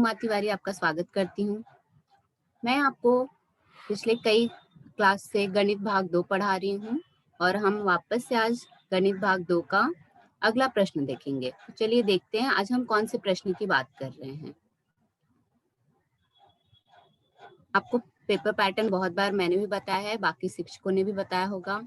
उमा तिवारी आपका स्वागत करती हूँ। मैं आपको पिछले कई क्लास से गणित भाग 2 पढ़ा रही हूँ और हम वापस से आज गणित भाग 2 का अगला प्रश्न देखेंगे। तो चलिए देखते हैं आज हम कौन से प्रश्न की बात कर रहे हैं। आपको पेपर पैटर्न बहुत बार मैंने भी बताया है, बाकी शिक्षकों ने भी बताया होगा।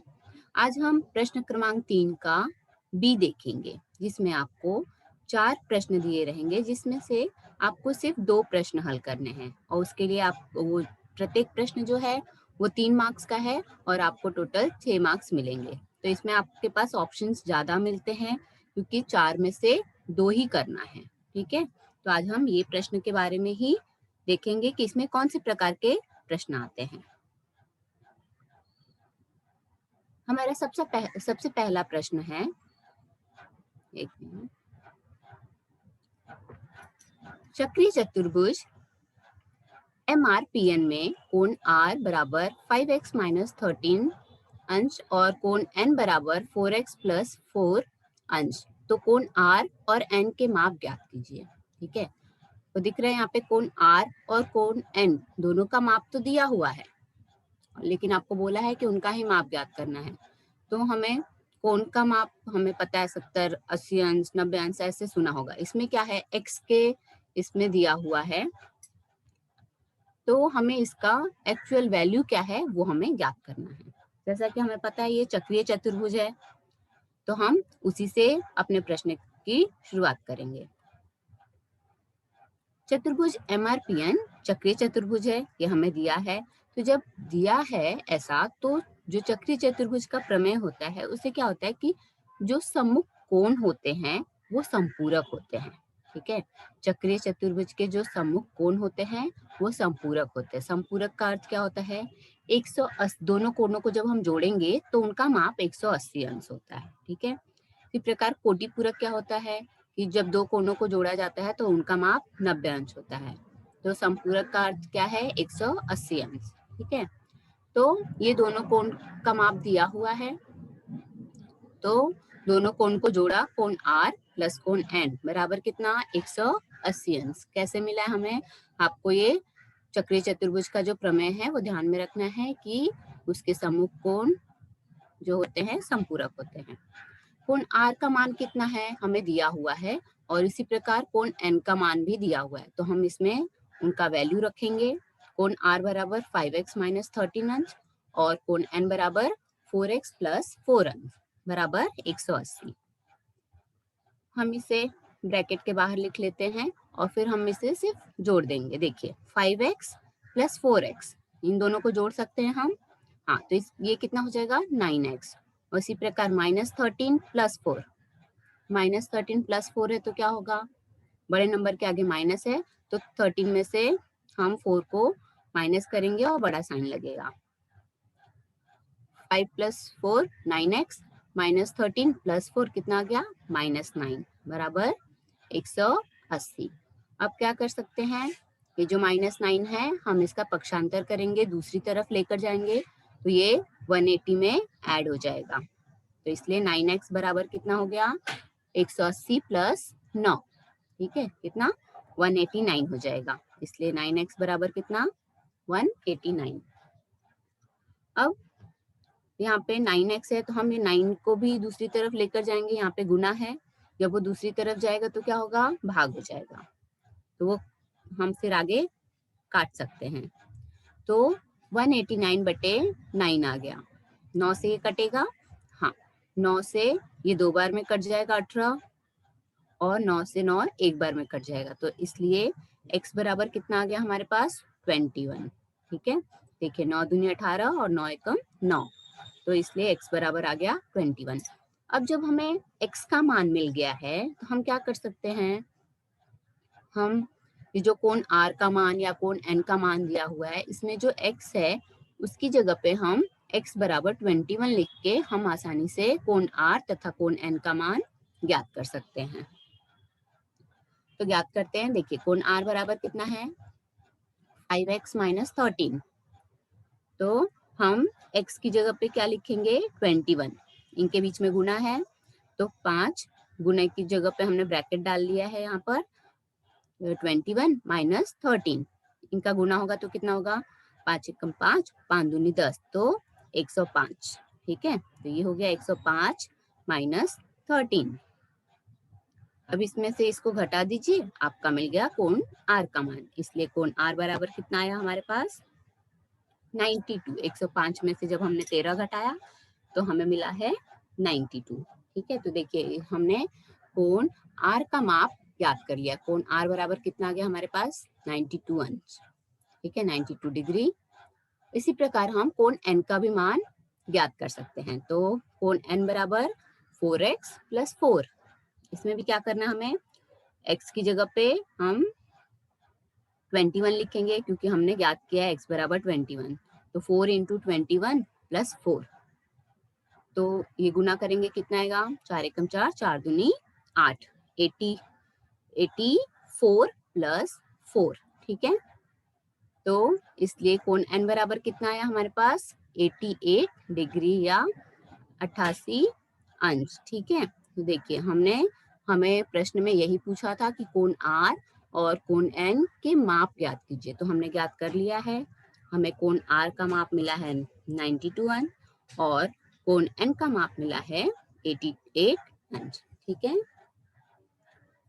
आज हम प्रश्न क्रमांक 3 का बी देखेंगे, जिसमें आपको 4 प्रश्न दिए रहेंगे, जिसमें से आपको सिर्फ 2 प्रश्न हल करने हैं और उसके लिए आप वो प्रत्येक प्रश्न जो है वो 3 मार्क्स का है और आपको टोटल 6 मार्क्स मिलेंगे। तो इसमें आपके पास ऑप्शंस ज़्यादा मिलते हैं क्योंकि 4 में से 2 ही करना है। ठीक है, तो आज हम ये प्रश्न के बारे में ही देखेंगे कि इसमें कौन से प्रकार के प्रश्न आते हैं। हमारा सबसे पहला प्रश्न है, एक मिनट, चक्रीय चतुर्भुज MRPN में कोण R बराबर 5x माइनस 13 अंश और कोण N बराबर 4x प्लस 4 अंश। तो कोण R और N के माप ज्ञात कीजिए। ठीक है, तो दिख रहे हैं यहाँ पे कोण R और कोण N दोनों का माप तो दिया हुआ है, लेकिन आपको बोला है कि उनका ही माप ज्ञात करना है। तो हमें कोण का माप हमें पता है 70, 80 अंश, 90 अंश ऐसे सुना होगा। इसमें क्या है, x के इसमें दिया हुआ है, तो हमें इसका एक्चुअल वैल्यू क्या है वो हमें ज्ञात करना है। जैसा कि हमें पता है ये चक्रीय चतुर्भुज है, तो हम उसी से अपने प्रश्न की शुरुआत करेंगे। चतुर्भुज MRPN चक्रीय चतुर्भुज है, ये हमें दिया है। तो जब दिया है ऐसा, तो जो चक्रीय चतुर्भुज का प्रमेय होता है उससे क्या होता है कि जो सम्मुख कोण होते हैं वो संपूरक होते हैं। ठीक है, चक्रीय चतुर्भुज के जो सम्मुख कोण होते हैं वो संपूरक होते हैं। संपूरक का अर्थ क्या होता है, 180, दोनों कोणों को जब हम जोड़ेंगे तो उनका माप 180 अंश होता है। ठीक है, इसी प्रकार कोटिपूरक क्या होता है कि जब दो कोणों को जोड़ा जाता है तो उनका माप 90 अंश होता है। तो संपूरक का अर्थ क्या है, 180 अंश। ठीक है, तो ये दोनों कोण का माप दिया हुआ है, तो दोनों कोण को जोड़ा, कोण R प्लस कोण N बराबर कितना, 180 अंश। कैसे मिला हमें, आपको ये चक्रीय चतुर्भुज का जो प्रमेय है वो ध्यान में रखना है कि उसके सम्मुख कोण जो होते हैं संपूरक होते हैं। कोण R का मान कितना है हमें दिया हुआ है और इसी प्रकार कोण N का मान भी दिया हुआ है, तो हम इसमें उनका वैल्यू रखेंगे। कोण R बराबर 5x माइनस 13 अंश और कोण N बराबर 4x प्लस 4 अंश बराबर 180। हम इसे ब्रैकेट के बाहर लिख लेते हैं और फिर हम इसे सिर्फ जोड़ देंगे। देखिए 5x प्लस 4x, इन दोनों को जोड़ सकते हैं हम। हाँ, तो ये कितना हो जाएगा, 9x। और इसी प्रकार माइनस 13 प्लस 4, माइनस 13 प्लस 4 है तो क्या होगा, बड़े नंबर के आगे माइनस है तो 13 में से हम 4 को माइनस करेंगे और बड़ा साइन लगेगा। 5 प्लस 4 9x माइनस 13 प्लस 4 कितना आ गया, माइनस 9 बराबर 180। अब क्या कर सकते हैं, ये जो माइनस 9 है हम इसका पक्षांतर करेंगे, दूसरी तरफ लेकर जाएंगे तो ये 180 में ऐड हो जाएगा। तो इसलिए 9x बराबर कितना हो गया, 180 प्लस 9। ठीक है, कितना, 189 हो जाएगा। इसलिए 9x बराबर कितना, 189। अब यहाँ पे 9x है तो हम ये 9 को भी दूसरी तरफ लेकर जाएंगे, यहाँ पे गुना है, जब वो दूसरी तरफ जाएगा तो क्या होगा, भाग हो जाएगा, तो वो हम फिर आगे काट सकते हैं। तो 189 बटे 9 आ गया, 9 से ये कटेगा, हाँ 9 से ये 2 बार में कट जाएगा 18 और 9 से 9 एक बार में कट जाएगा, तो इसलिए x बराबर कितना आ गया हमारे पास, 21। ठीक है, देखिए 9 दूनी 18 और 9 एकम 9, तो इसलिए x बराबर आ गया 21। अब जब हमें x का मान मिल गया है तो हम क्या कर सकते हैं, हम ये जो कोण R का मान या कोण N का मान दिया हुआ है, इसमें जो x है उसकी जगह पे हम x बराबर 21 लिख के हम आसानी से कोण R तथा कोण N का मान ज्ञात कर सकते हैं। तो ज्ञात करते हैं, देखिए कोण R बराबर कितना है, 5x माइनस 13, तो हम x की जगह पे क्या लिखेंगे, 21, इनके बीच में गुना है तो 5 गुना की जगह पे हमने ब्रैकेट डाल लिया है यहाँ पर, 21 माइनस 13, इनका गुना होगा तो कितना होगा, 5 एकम 5, 5 दूनी 10, तो 105। ठीक है, तो ये हो गया 105 माइनस 13। अब इसमें से इसको घटा दीजिए, आपका मिल गया कोण आर का मान। इसलिए कोण आर बराबर कितना आया हमारे पास, 92। 105 में से जब हमने 13 घटाया तो हमें मिला है 92। ठीक है, तो देखिए हमने कोण आर का माप याद कर लिया। कोण आर बराबर कितना आ गया हमारे पास, 92 अंश। ठीक है, 92 डिग्री। इसी प्रकार हम कोण एन का भी मान ज्ञात कर सकते हैं। तो कोण एन बराबर 4x प्लस 4। इसमें भी क्या करना है हमें, x की जगह पे हम 21 लिखेंगे क्योंकि हमने ज्ञात किया है x बराबर 21। तो 4 इंटू 21 प्लस 4, तो ये गुना करेंगे कितना आएगा, 4 एकम 4, 4 दूनी 8, 84 प्लस 4। ठीक है, तो इसलिए कोण n बराबर कितना आया हमारे पास, 88 डिग्री या 88 अंश। ठीक है, तो देखिए हमें प्रश्न में यही पूछा था कि कोण r और कोण n के माप ज्ञात कीजिए, तो हमने ज्ञात कर लिया है। हमें कोण r का माप मिला है 92 अंश और कोण n का माप मिला है 88 अंश। ठीक है,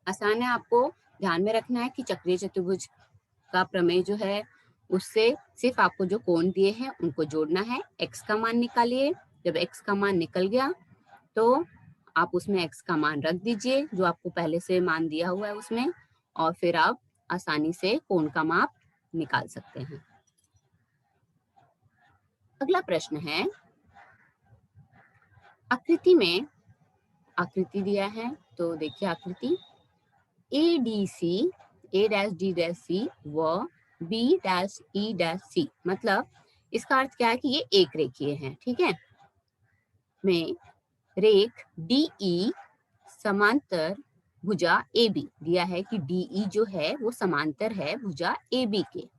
आसान है, आपको ध्यान में रखना है कि चक्रीय चतुर्भुज का प्रमेय जो है उससे सिर्फ आपको जो कोण दिए हैं उनको जोड़ना है। x का मान निकालिए, जब x का मान निकल गया तो आप उसमें x का मान रख दीजिए जो आपको पहले से मान दिया हुआ है उसमें, और फिर आप आसानी से कोण का माप निकाल सकते हैं। अगला प्रश्न है, आकृति में आकृति दिया है, तो देखिए आकृति A D C, A dash D dash C व B dash E dash C, मतलब इसका अर्थ क्या है कि ये एक रेखीय है। ठीक है, में रेख डी ई समांतर भुजा ए बी दिया है कि डी ई जो है वो समांतर है भुजा ए बी के।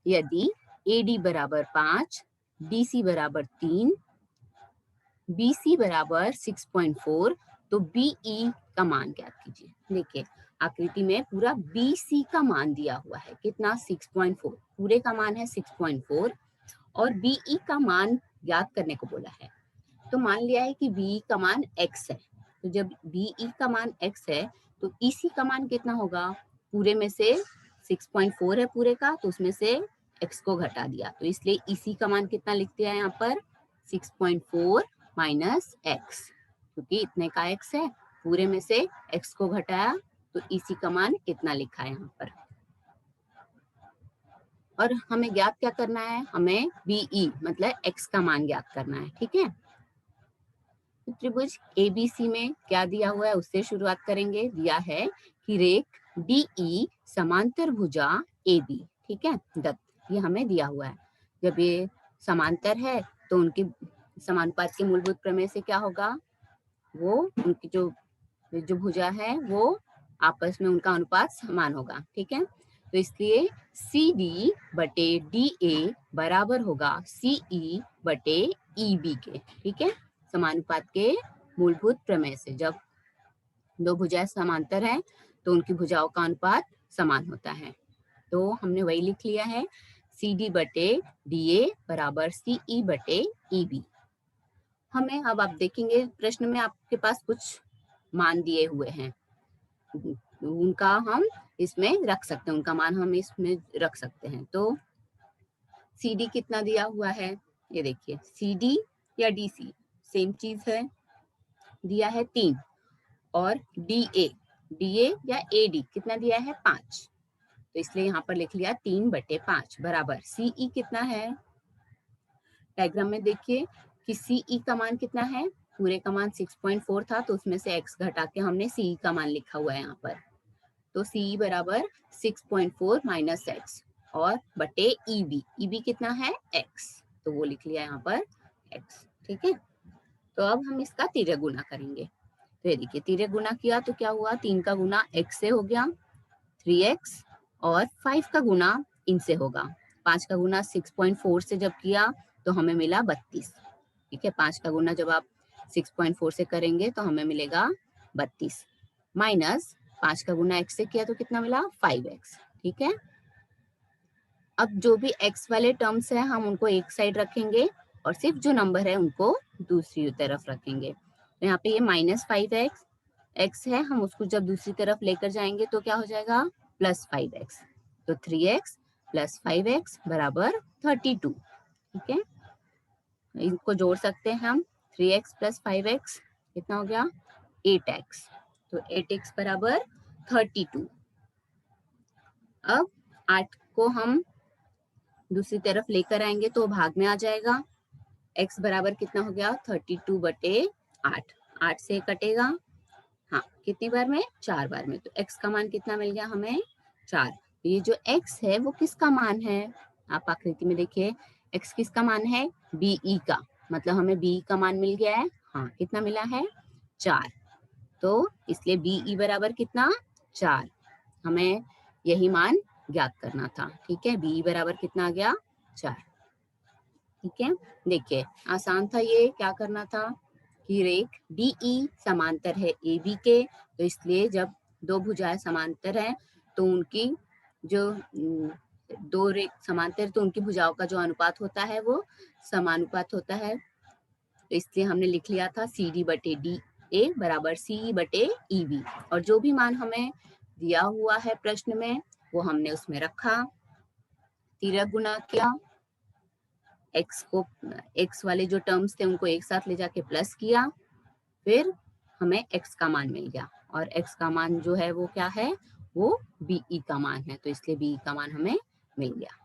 यदि ए डी बराबर 5, डी सी बराबर 3, बी सी बराबर 6.4, तो बी ई का मान ज्ञात कीजिए। देखिए आकृति में पूरा बी सी का मान दिया हुआ है, कितना, 6.4, पूरे का मान है 6.4 और बी ई का मान ज्ञात करने को बोला है। तो मान लिया है कि बी का मान x है, तो जब बी ई का मान x है तो ई सी का मान कितना होगा, पूरे में से 6.4 है पूरे का, तो उसमें से x को घटा दिया, तो इसलिए ई सी का मान कितना लिख दिया है यहाँ पर, 6.4 माइनस x, क्योंकि इतने का x है, पूरे में से x को घटाया तो ई सी का मान कितना लिखा है यहाँ पर। और हमें ज्ञात क्या करना है, हमें बीई मतलब x का मान ज्ञात करना है। ठीक है, त्रिभुज एबीसी में क्या दिया हुआ है उससे शुरुआत करेंगे। दिया है कि रेख डीई समांतर भुजा एबी। ठीक है, दत्त ये हमें दिया हुआ है। जब ये समांतर है तो उनकी समानुपात के मूलभूत प्रमेय से क्या होगा, वो उनकी जो भुजा है वो आपस में उनका अनुपात समान होगा। ठीक है, तो इसलिए सी डी बटे डी ए बराबर होगा सी ई बटे ई बी के। ठीक है, समानुपात के मूलभूत प्रमेय से जब दो भुजाएं समांतर हैं तो उनकी भुजाओं का अनुपात समान होता है। तो हमने वही लिख लिया है, सी डी बटे डी ए बराबर सी ई बटे ई बी। हमें अब आप देखेंगे प्रश्न में आपके पास कुछ मान दिए हुए हैं, उनका हम इसमें रख सकते हैं, उनका मान हम इसमें रख सकते हैं। तो सी डी कितना दिया हुआ है, ये देखिए सी डी या डी सी सेम चीज है, दिया है 3, और डी ए या ए डी कितना दिया है 5, तो इसलिए यहाँ पर लिख लिया 3/5 बराबर सी ई कितना है। डायग्राम में देखिए कि सी ई का मान कितना है, पूरे का मान 6.4 था, तो उसमें से x घटा के हमने सी ई का मान लिखा हुआ है यहाँ पर। तो सी ई बराबर 6.4 माइनस x और बटे ई बी कितना है x, तो वो लिख लिया यहाँ पर x। ठीक है, तो अब हम इसका तिर्यक गुना करेंगे। तो ये देखिए तिर्यक गुना किया तो क्या हुआ, 3 का गुना x से हो गया 3x, और 5 का गुना इनसे होगा, 5 का गुना 6.4 से जब किया तो हमें मिला 32। ठीक है, 5 का गुना जब आप 6.4 से करेंगे तो हमें मिलेगा 32, माइनस 5 का गुना x से किया तो कितना मिला 5x। ठीक है, अब जो भी x वाले टर्म्स है हम उनको एक साइड रखेंगे और सिर्फ जो नंबर है उनको दूसरी तरफ रखेंगे। तो यहाँ पे ये -5x x है, हम उसको जब दूसरी तरफ लेकर जाएंगे तो क्या हो जाएगा +5x। तो 3x + 5x बराबर 32। ठीक है, इनको जोड़ सकते हैं हम। 3x + 5x कितना हो गया 8x। तो 8x बराबर 32। अब 8 को हम दूसरी तरफ लेकर आएंगे तो भाग में आ जाएगा। x बराबर कितना हो गया 32/8। 8 से कटेगा, हाँ कितनी बार में 4 बार में। तो x का मान कितना मिल गया हमें 4। तो ये जो x है वो किसका मान है, आप आकृति में देखिए x किसका मान है BE का, मतलब हमें BE का मान मिल गया है। हाँ कितना मिला है 4। तो इसलिए BE बराबर कितना 4, हमें यही मान ज्ञात करना था। ठीक है, BE बराबर कितना आ गया 4। ठीक है, देखिए आसान था ये। क्या करना था कि रेख DE समांतर है AB के, तो इसलिए जब दो भुजाएं समांतर हैं तो उनकी जो दो रेख समांतर तो उनकी भुजाओं का जो अनुपात होता है वो समानुपात होता है। तो इसलिए हमने लिख लिया था CD/DA बराबर CE/EB। और जो भी मान हमें दिया हुआ है प्रश्न में वो हमने उसमें रखा, तिरक गुना किया, x को x वाले जो टर्म्स थे उनको एक साथ ले जाके प्लस किया, फिर हमें x का मान मिल गया। और x का मान जो है वो क्या है वो BE का मान है, तो इसलिए BE का मान हमें मिल गया।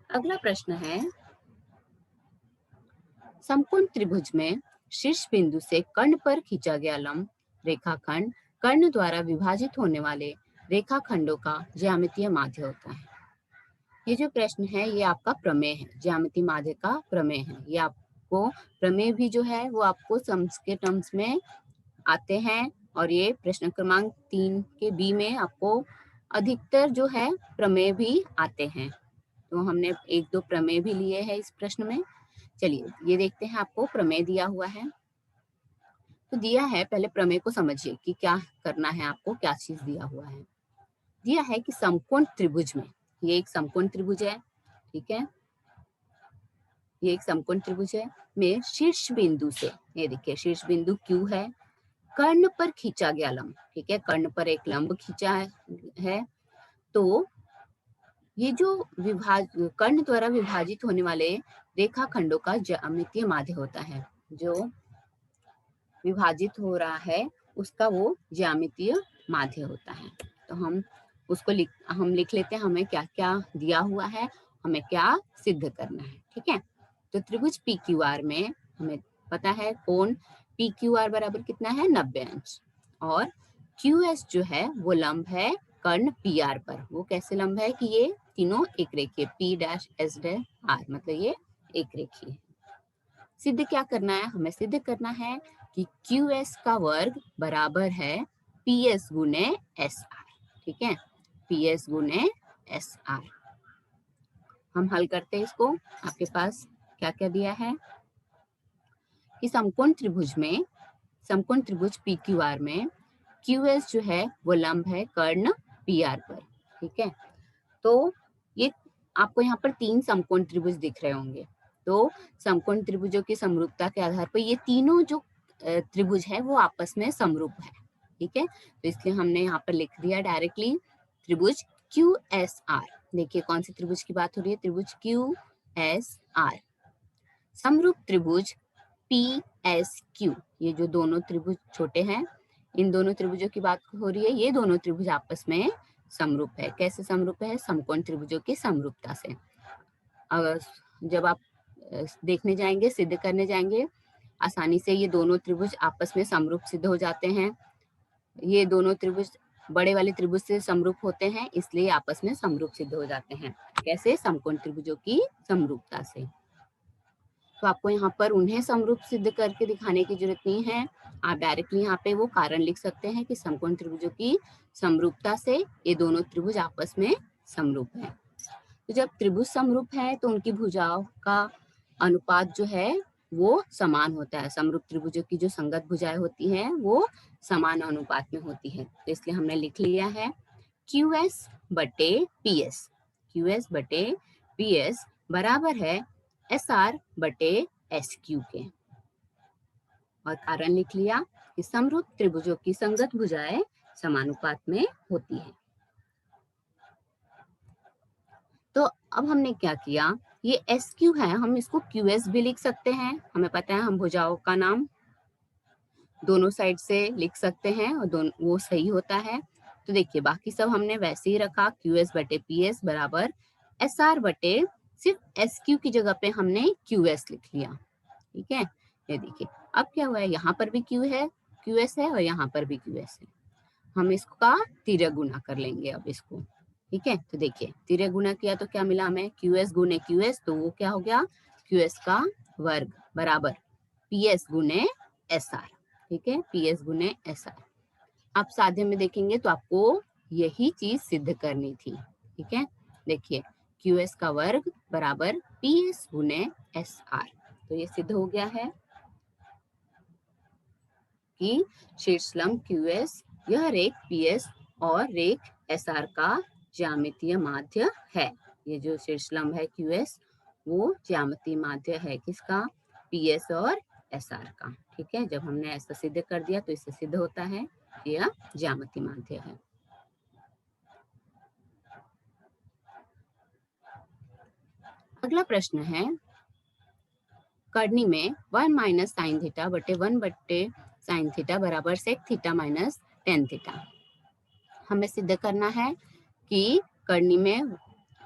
अगला प्रश्न है, समकोण त्रिभुज में शीर्ष बिंदु से कर्ण पर खींचा गया लंब रेखाखंड कर्ण द्वारा विभाजित होने वाले रेखाखंडों का ज्यामितीय माध्य होता है। ये जो प्रश्न है ये आपका प्रमेय है, ज्यामितीय माध्य का प्रमेय है। ये आपको प्रमेय भी जो है वो आपको सम्स के टर्म्स में आते हैं, और ये प्रश्न क्रमांक 3 के बी में आपको अधिकतर जो है प्रमेय भी आते हैं। तो हमने 1-2 प्रमेय भी लिए हैं इस प्रश्न में। चलिए ये देखते हैं, आपको प्रमेय दिया हुआ है। तो दिया है, पहले प्रमेय को समझिए कि क्या करना है आपको, क्या चीज दिया हुआ है। दिया है कि समकोण त्रिभुज में, ये एक समकोण त्रिभुज है। ठीक है, ये एक समकोण त्रिभुज है में शीर्ष बिंदु से, ये देखिए शीर्ष बिंदु Q है, कर्ण पर खींचा गया लंब। ठीक है, कर्ण पर एक लंब खींचा है। तो ये जो कर्ण द्वारा विभाजित होने वाले रेखाखंडों का ज्यामितीय माध्य होता है, जो विभाजित हो रहा है उसका वो ज्यामितीय माध्य होता है। तो हम उसको हम लिख लेते हैं, हमें क्या क्या दिया हुआ है, हमें क्या सिद्ध करना है। ठीक है, तो त्रिभुज PQR में हमें पता है कोण PQR बराबर कितना है 90 अंश, और QS जो है वो लंब है कर्ण PR पर। वो कैसे लंब है कि ये तीनों एक रेखीय P', S', R, मतलब ये एक रेखीय है। सिद्ध क्या करना है, हमें सिद्ध करना है कि QS का वर्ग बराबर है PS गुने SR। ठीक है, PS गुने SR। हम हल करते हैं इसको। आपके पास क्या क्या दिया है कि समकोण त्रिभुज में, समकोण त्रिभुज PQR में QS जो है वो लंब है कर्ण PR पर। ठीक है, तो ये आपको यहाँ पर 3 समकोण त्रिभुज दिख रहे होंगे। तो समकोण त्रिभुजों की समरूपता के आधार पर ये तीनों जो त्रिभुज है वो आपस में समरूप है। ठीक है, तो इसलिए हमने यहाँ पर लिख दिया डायरेक्टली त्रिभुज QSR। देखिए कौन सी त्रिभुज की बात हो रही है, त्रिभुज QSR। समरूप त्रिभुज PSQ, ये जो दोनों त्रिभुज छोटे हैं, इन दोनों त्रिभुजों की बात हो रही है। ये दोनों त्रिभुज आपस में समरूप है। कैसे समरूप है, समकोण त्रिभुजों की समरूपता से। अगर जब आप देखने जाएंगे, सिद्ध करने जाएंगे, आसानी से ये दोनों त्रिभुज आपस में समरूप सिद्ध हो जाते हैं। ये दोनों त्रिभुज बड़े वाले त्रिभुज से समरूप होते हैं, इसलिए आपस में समरूप सिद्ध हो जाते हैं। कैसे, समकोण त्रिभुजों की समरूपता से। तो आपको यहाँ पर उन्हें समरूप सिद्ध करके दिखाने की जरूरत नहीं है, आप डायरेक्टली यहाँ पे वो कारण लिख सकते हैं कि समकोण त्रिभुजों की समरूपता से ये दोनों त्रिभुज आपस में समरूप है। तो जब त्रिभुज समरूप है तो उनकी भुजाओं का अनुपात जो है वो समान होता है। समरूप त्रिभुजों की जो संगत भुजाएं होती हैं वो समान अनुपात में होती है, तो इसलिए हमने लिख लिया है QS बटे PS। QS बटे PS बराबर है SR बटे SQ के। और कारण लिख लिया कि समरूप त्रिभुजों की संगत भुजाएं समानुपात में होती है। तो अब हमने क्या किया, ये SQ है, हम इसको QS भी लिख सकते हैं। हमें पता है हम भुजाओं का नाम दोनों साइड से लिख सकते हैं और दोनों वो सही होता है। तो देखिए बाकी सब हमने वैसे ही रखा, QS बटे PS बराबर SR बटे सिर्फ SQ की जगह पे हमने QS लिख लिया। ठीक है, ये देखिए अब क्या हुआ है, यहाँ पर भी QS है और यहाँ पर भी QS है। हम इसका तिर्य गुना कर लेंगे अब इसको। ठीक है, तो देखिए तिर्य गुना किया तो क्या मिला हमें, QS गुने QS, तो वो क्या हो गया, QS का वर्ग बराबर PS गुने SR। ठीक है, PS गुने SR। आप साध्य में देखेंगे तो आपको यही चीज सिद्ध करनी थी। ठीक है, देखिए QS का वर्ग बराबर PS गुने SR, तो ये सिद्ध हो गया है कि शीर्षलंब QS यह रेख PS और रेख SR का ज्यामितीय माध्य है। ये जो शीर्षलंब है QS वो ज्यामितीय माध्य है किसका, PS और SR का। ठीक है, जब हमने ऐसा सिद्ध कर दिया तो इससे सिद्ध होता है कि यह ज्यामितीय माध्य है। अगला प्रश्न है, कर्णी में 1 माइनस साइन थीटा बटे 1 बटे साइन थीटा बराबर sec theta minus tan theta. हमें सिद्ध करना है कि कर्णी में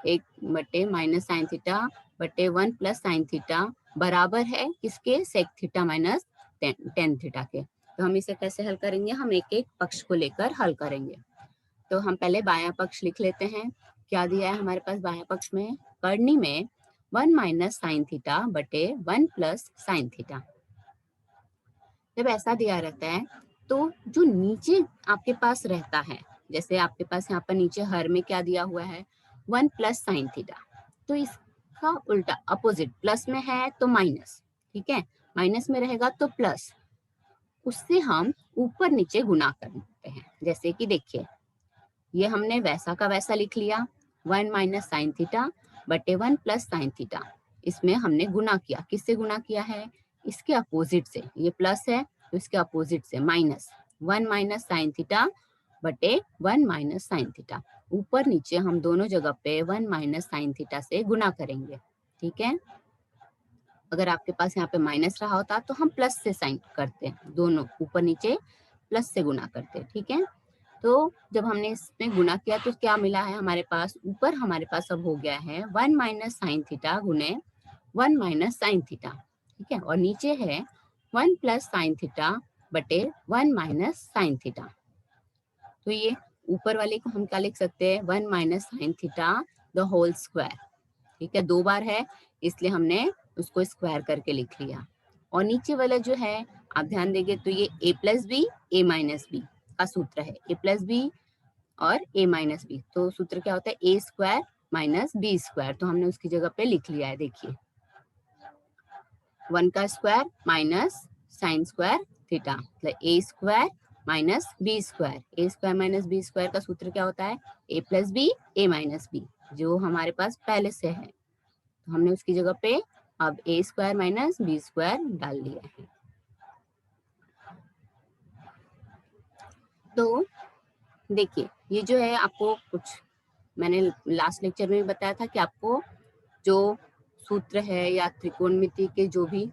1 बटे माइनस साइन थीटा बटे 1 प्लस साइन थीटा बराबर है किसके, sec theta minus tan theta के। तो हम इसे कैसे हल करेंगे, हम एक एक पक्ष को लेकर हल करेंगे। तो हम पहले बायां पक्ष लिख लेते हैं। क्या दिया है हमारे पास बायां पक्ष में, कर्णी में 1 माइनस साइन थीटा बटे 1 प्लस साइन थीटा। जब ऐसा दिया रहता है तो जो नीचे आपके पास रहता है, जैसे आपके पास यहाँ पर नीचे हर में क्या दिया हुआ है, 1 प्लस साइन थीटा, तो इसका उल्टा अपोजिट, प्लस में है तो माइनस। ठीक है, माइनस में रहेगा तो प्लस, उससे हम ऊपर नीचे गुना करते हैं। जैसे कि देखिए ये हमने वैसा का वैसा लिख लिया, 1 माइनस साइन थीटा बटे 1 प्लस साइन थीटा। इसमें हमने गुना किया, किससे गुना किया है, इसके अपोजिट से। ये प्लस है तो इसके अपोजिट से माइनस, 1 माइनस साइन थीटा बटे 1 माइनस साइन थीटा। ऊपर नीचे हम दोनों जगह पे 1 माइनस साइन थीटा से गुना करेंगे। ठीक है, अगर आपके पास यहाँ पे माइनस रहा होता तो हम प्लस से साइन करते, दोनों ऊपर नीचे प्लस से गुना करते। ठीक है, तो जब हमने इसमें गुना किया तो क्या मिला है हमारे पास, ऊपर हमारे पास अब हो गया है 1 माइनस साइन थीटा गुने 1 माइनस साइन थीटा। ठीक है, और नीचे है 1 प्लस साइन थीटा बटे 1 माइनस साइन थीटा। तो ये ऊपर वाले को हम क्या लिख सकते हैं, 1 minus sine theta the whole square. ठीक है, दो बार है इसलिए हमने उसको स्क्वायर करके लिख लिया। और नीचे वाला जो है आप ध्यान देंगे तो ये a plus B A minus B का सूत्र है, a प्लस बी और a माइनस बी। तो सूत्र क्या होता है, A square minus B square, तो हमने उसकी जगह पे लिख लिया है। देखिए 1 का square minus sine square theta, मतलब A square minus B square. A square minus B square का सूत्र क्या होता है, a plus B A minus B, जो हमारे पास पहले से है। तो हमने उसकी जगह पे अब ए स्क्वायर माइनस बी स्क्वायर डाल दिया है। तो देखिए ये जो है आपको कुछ, मैंने लास्ट लेक्चर में भी बताया था कि आपको जो सूत्र है या त्रिकोणमिति के जो भी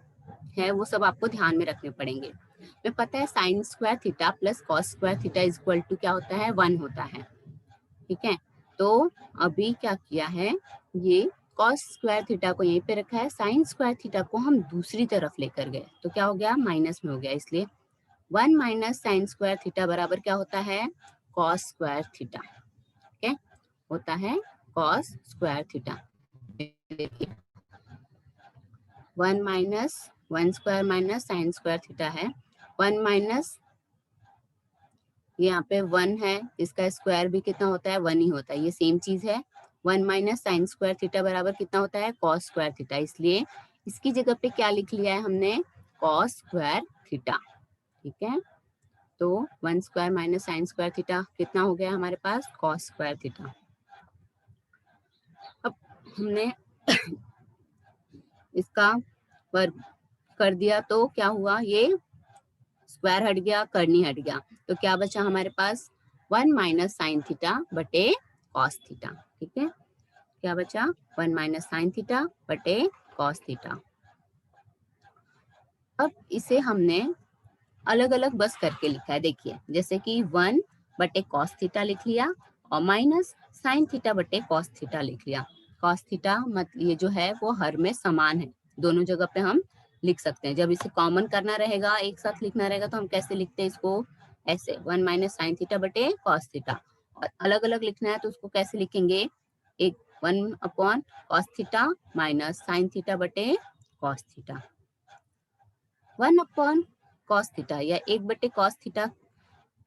है वो सब आपको ध्यान में रखने पड़ेंगे। हमें पता है sine square theta plus cos square theta is equal to क्या होता है, 1 होता है। ठीक है, तो अभी क्या किया है, ये कॉस स्क्वायर थीटा को यहीं पे रखा है, साइन स्क्वायर थीटा को हम दूसरी तरफ लेकर गए तो क्या हो गया, माइनस में हो गया। इसलिए 1 माइनस साइन स्क्वायर थीटा बराबर क्या होता है, कॉस स्क्वायर थीटा। ठीक है, होता है cos square theta. 1 minus 1 square minus sine square theta है, 1 माइनस यहाँ पे 1 है, इसका स्क्वायर भी कितना होता है, 1 ही होता है, ये सेम चीज है। 1 माइनस साइन स्क्वायर थीटा बराबर कितना होता है, कॉस स्क्वायर थीटा। इसलिए इसकी जगह पे क्या लिख लिया है हमने, कॉस स्क्वायर थीटा। ठीक है, तो 1 square minus sine square theta कितना हो गया हमारे पास, कॉस स्क्वायर थीटा। अब हमने इसका वर्ग कर दिया तो क्या हुआ, ये स्क्वायर हट गया, करनी हट गया, तो क्या बचा हमारे पास 1 माइनस साइन थीटा बटे कॉस थीटा। ठीक है, क्या बचा 1 माइनस साइन थीटा बटे कॉस थीटा। अब इसे हमने अलग अलग बस करके लिखा है, देखिए जैसे कि 1 बटे कॉस थीटा लिख लिया और माइनस साइन थीटा बटे कॉस थीटा लिख लिया। कॉस थीटा मत ये जो है वो हर में समान है, दोनों जगह पे हम लिख सकते हैं। जब इसे कॉमन करना रहेगा, एक साथ लिखना रहेगा, तो हम कैसे लिखते हैं इसको, ऐसे 1 माइनस साइन थीटा बटे कॉस थीटा। और अलग अलग लिखना है तो उसको कैसे लिखेंगे, एक 1 upon cos theta minus sine theta बटे cos theta. 1 upon cos theta या 1 बटे कॉस थीटा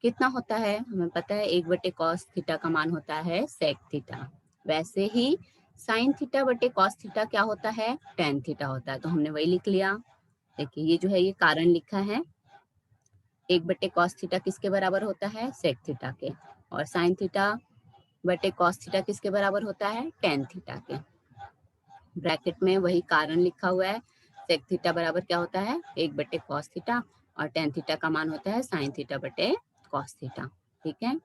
कितना होता है, हमें पता है 1 बटे कॉस थीटा का मान होता है सेक थीटा। वैसे ही साइन थीटा बटे कॉस थीटा क्या होता है, टेन थीटा होता है, तो हमने वही लिख लिया। देखिए ये जो है ये कारण लिखा है, 1 बटे कॉस थीटा किसके बराबर होता है, सेक थीटा के, और साइन थीटा बटे कॉस थीटा किसके बराबर होता है, टेन थीटा के। ब्रैकेट में वही कारण लिखा हुआ है, सेक थीटा बराबर क्या होता है, 1 बटे कॉस थीटा, और टेन थीटा का मान होता है साइन थीटा बटे कॉस थीटा। ठीक है,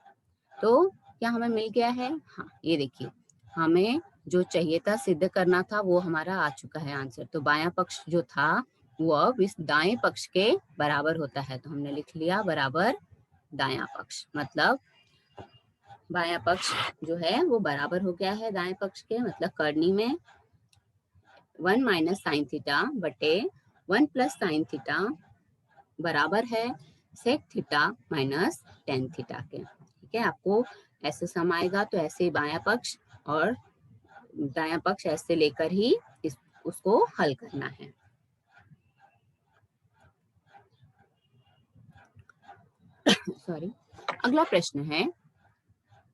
तो क्या हमें मिल गया है, हाँ ये देखिए हमें जो चाहिए था सिद्ध करना था वो हमारा आ चुका है आंसर। तो बायां पक्ष जो था वो अब इस दाएं पक्ष के बराबर होता है, तो हमने लिख लिया बराबर दायां पक्ष, मतलब बायां पक्ष जो है वो बराबर हो गया है दाएं पक्ष के, मतलब करनी में 1 माइनस साइन थीटा बटे 1 प्लस साइन थीटा बराबर है sec theta minus tan theta के। ठीक है, आपको ऐसे सम आएगा तो ऐसे बायां पक्ष और दायां पक्ष ऐसे लेकर ही उसको हल करना है। सॉरी, अगला प्रश्न है,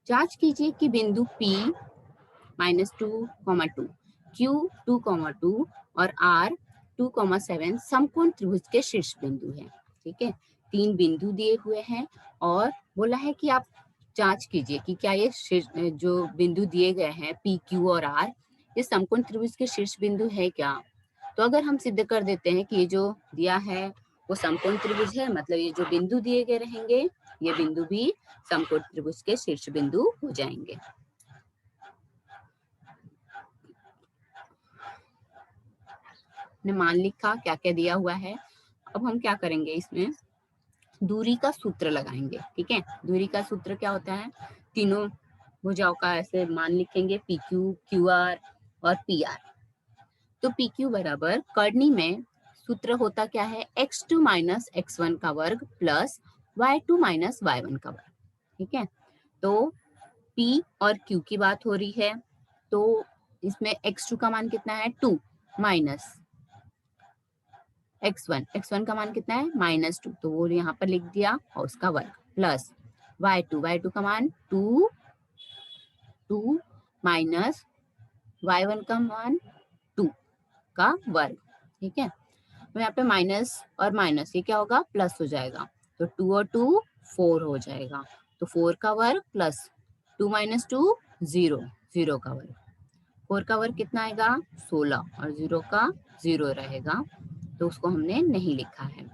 जांच कीजिए कि बिंदु P -2, 2, Q 2, 2 और R 2, 7 समकोण त्रिभुज के शीर्ष बिंदु है। ठीक है, 3 बिंदु दिए हुए हैं और बोला है कि आप जांच कीजिए कि क्या ये जो बिंदु दिए गए हैं P, Q और R ये समकोण त्रिभुज के शीर्ष बिंदु है क्या। तो अगर हम सिद्ध कर देते हैं कि ये जो दिया है वो समकोण त्रिभुज है, मतलब ये जो बिंदु दिए गए रहेंगे ये बिंदु भी समकोण त्रिभुज के शीर्ष बिंदु हो जाएंगे। ने मान लिखा क्या क्या दिया हुआ है। अब हम क्या करेंगे, इसमें दूरी का सूत्र लगाएंगे। ठीक है, दूरी का सूत्र क्या होता है, तीनों भुजाओं का ऐसे मान लिखेंगे, पी क्यू, क्यू आर और पी आर। तो पी क्यू बराबर करनी में सूत्र होता क्या है, x2 माइनस x1 का वर्ग प्लस y2 माइनस y1 का वर्ग। ठीक है, तो p और q की बात हो रही है, तो इसमें x2 का मान कितना है 2 माइनस x1 का मान कितना है -2, तो वो यहाँ पर लिख दिया और उसका वर्ग प्लस y2 का मान 2 माइनस y1 का मान 2 का वर्ग। ठीक है, तो यहाँ पे माइनस और माइनस ये क्या होगा, प्लस हो जाएगा, तो 2 और 2 4 हो जाएगा, तो 4 का वर्ग प्लस 2 माइनस 2 0, 0 का वर्ग, 4 का वर्ग कितना आएगा 16 और 0 का 0 रहेगा, तो उसको हमने नहीं लिखा है।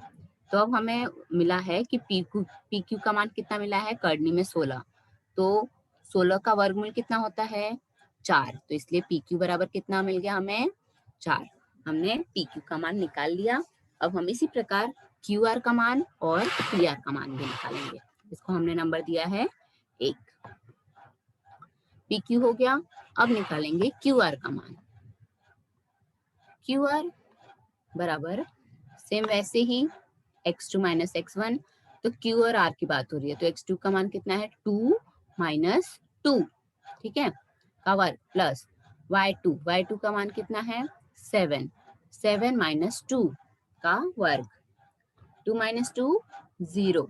तो अब हमें मिला है कि पी क्यू का मान कितना मिला है, करनी में 16, तो 16 का वर्गमूल कितना होता है 4, तो इसलिए पी क्यू बराबर कितना मिल गया हमें 4। हमने पी क्यू का मान निकाल लिया। अब हम इसी प्रकार क्यू आर का मान और पी आर का मान भी निकालेंगे। इसको हमने नंबर दिया है 1। पी क्यू हो गया, अब निकालेंगे क्यू आर का मान। क्यू आर बराबर सेम वैसे ही x2 माइनस x1, तो q और r की बात हो रही है, तो x2 का मान कितना है 2 माइनस 2, ठीक है, का वर्ग प्लस y2 का मान कितना है 7, 7 माइनस 2 का वर्ग, 2 माइनस 2 0,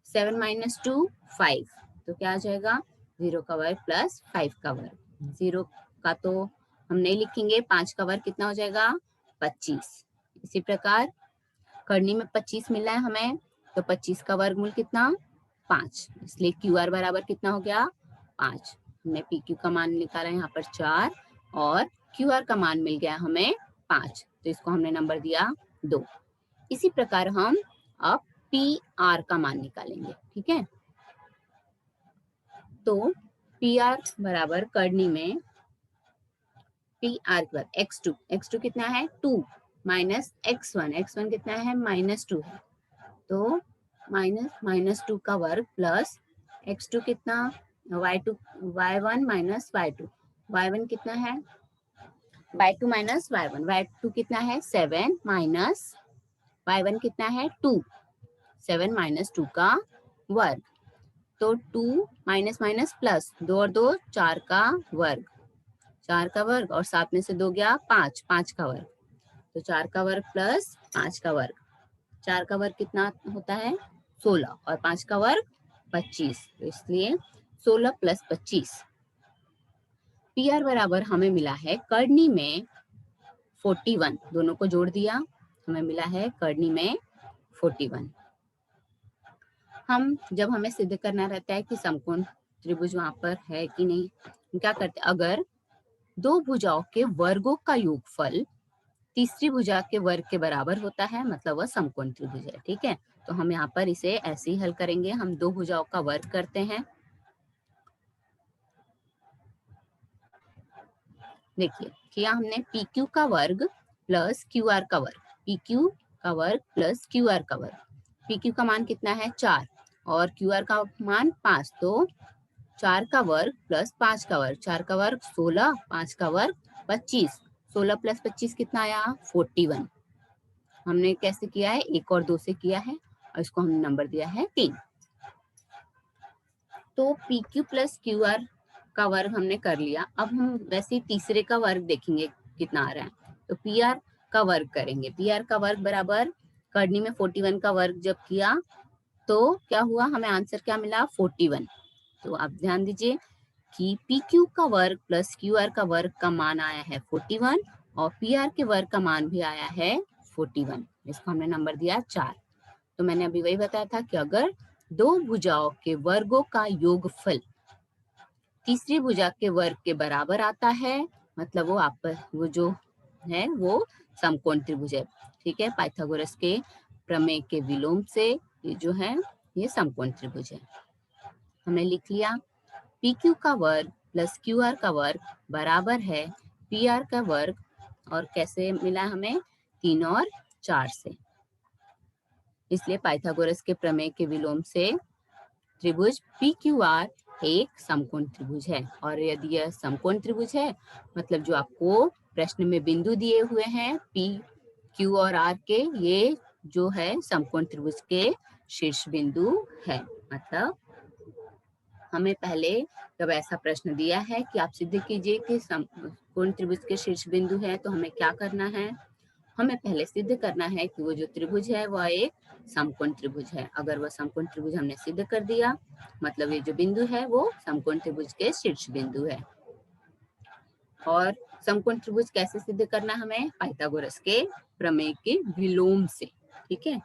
7 माइनस 2 5, तो क्या आ जाएगा 0 का वर्ग प्लस 5 का वर्ग। 0 का तो हम नहीं लिखेंगे, 5 का वर्ग कितना हो जाएगा 25। इसी प्रकार करनी में 25 मिला है हमें, तो 25 का वर्गमूल कितना 5, इसलिए क्यू आर बराबर कितना हो गया 5। हमने पी क्यू का मान निकाला यहाँ पर 4 और क्यू आर का मान मिल गया हमें 5, तो इसको हमने नंबर दिया 2। इसी प्रकार हम अब पी आर का मान निकालेंगे, ठीक है। तो पी आर बराबर करनी में पी आर के बाद x2 कितना है 2 माइनस x1 कितना है -2 है, तो -2 का वर्ग प्लस x2 कितना y1 माइनस y1 कितना है y2 माइनस y1 कितना है 7 माइनस y1 कितना है 2, 7 माइनस 2 का वर्ग, तो 2 माइनस माइनस प्लस 2 और 2 4 का वर्ग, 4 का वर्ग और 7 में से 2 गया 5, 5 का वर्ग, तो 4 का वर्ग प्लस 5 का वर्ग, 4 का वर्ग कितना होता है 16 और 5 का वर्ग 25, तो इसलिए 16 प्लस 25। पी आर बराबर हमें मिला है करनी में 41, दोनों को जोड़ दिया हमें मिला है करनी में 41। हम जब हमें सिद्ध करना रहता है कि समकोण त्रिभुज वहां पर है कि नहीं, हम क्या करते हैं, अगर दो भुजाओं के वर्गों का योगफल तीसरी भुजा के वर्ग के बराबर होता है, मतलब वह समकोण त्रिभुज है, ठीक है। तो हम यहाँ पर इसे ऐसे ही हल करेंगे, हम दो भुजाओं का वर्ग करते हैं। देखिए किया हमने पी क्यू का वर्ग प्लस क्यू आर का वर्ग, पी क्यू का वर्ग प्लस क्यू आर का वर्ग। पी क्यू का मान कितना है 4 और क्यू आर का मान 5, तो 4 का वर्ग प्लस 5 का वर्ग, 4 का वर्ग 16, 5 का वर्ग 25, 16 प्लस 25 कितना आया 41। हमने कैसे किया है 1 और 2 से किया है और इसको हमने नंबर दिया है 3। तो P Q plus Q R का वर्ग हमने कर लिया, अब हम वैसे तीसरे का वर्ग देखेंगे कितना आ रहा है, तो पी आर का वर्ग करेंगे। पी आर का वर्ग बराबर करनी में 41 का वर्ग जब किया तो क्या हुआ, हमें आंसर क्या मिला 41। तो आप ध्यान दीजिए कि पी क्यू का वर्ग प्लस क्यू आर का वर्ग का मान आया है 41 और पी आर के वर्ग का मान भी आया है 41, इसको हमने नंबर दिया 4। तो मैंने अभी वही बताया था कि अगर दो भुजाओं के वर्गों का योगफल तीसरी भुजा के वर्ग के बराबर आता है, मतलब वो जो है वो समकोण त्रिभुज है, ठीक है। पाइथागोरस के प्रमेय के विलोम से ये जो है ये समकोण त्रिभुज है। हमने लिख लिया पी क्यू का वर्ग प्लस क्यू आर का वर्ग बराबर है पी आर का वर्ग, और कैसे मिला हमें 3 और 4 से, इसलिए पाइथागोरस के प्रमेय के विलोम से त्रिभुज पी क्यू आर एक समकोण त्रिभुज है। और यदि यह समकोण त्रिभुज है मतलब जो आपको प्रश्न में बिंदु दिए हुए हैं पी क्यू और आर के, ये जो है समकोण त्रिभुज के शीर्ष बिंदु है। मतलब हमें पहले जब ऐसा प्रश्न दिया है कि आप सिद्ध कीजिए कि समकोण त्रिभुज के शीर्ष बिंदु है, तो हमें क्या करना है, हमें पहले सिद्ध करना है कि वो जो त्रिभुज है वह एक समकोण त्रिभुज है। अगर वह समकोण त्रिभुज हमने सिद्ध कर दिया मतलब ये जो बिंदु है वो समकोण त्रिभुज के शीर्ष बिंदु है। और समकोण त्रिभुज कैसे सिद्ध करना, हमें पाइथागोरस के प्रमेय के विलोम से, ठीक है,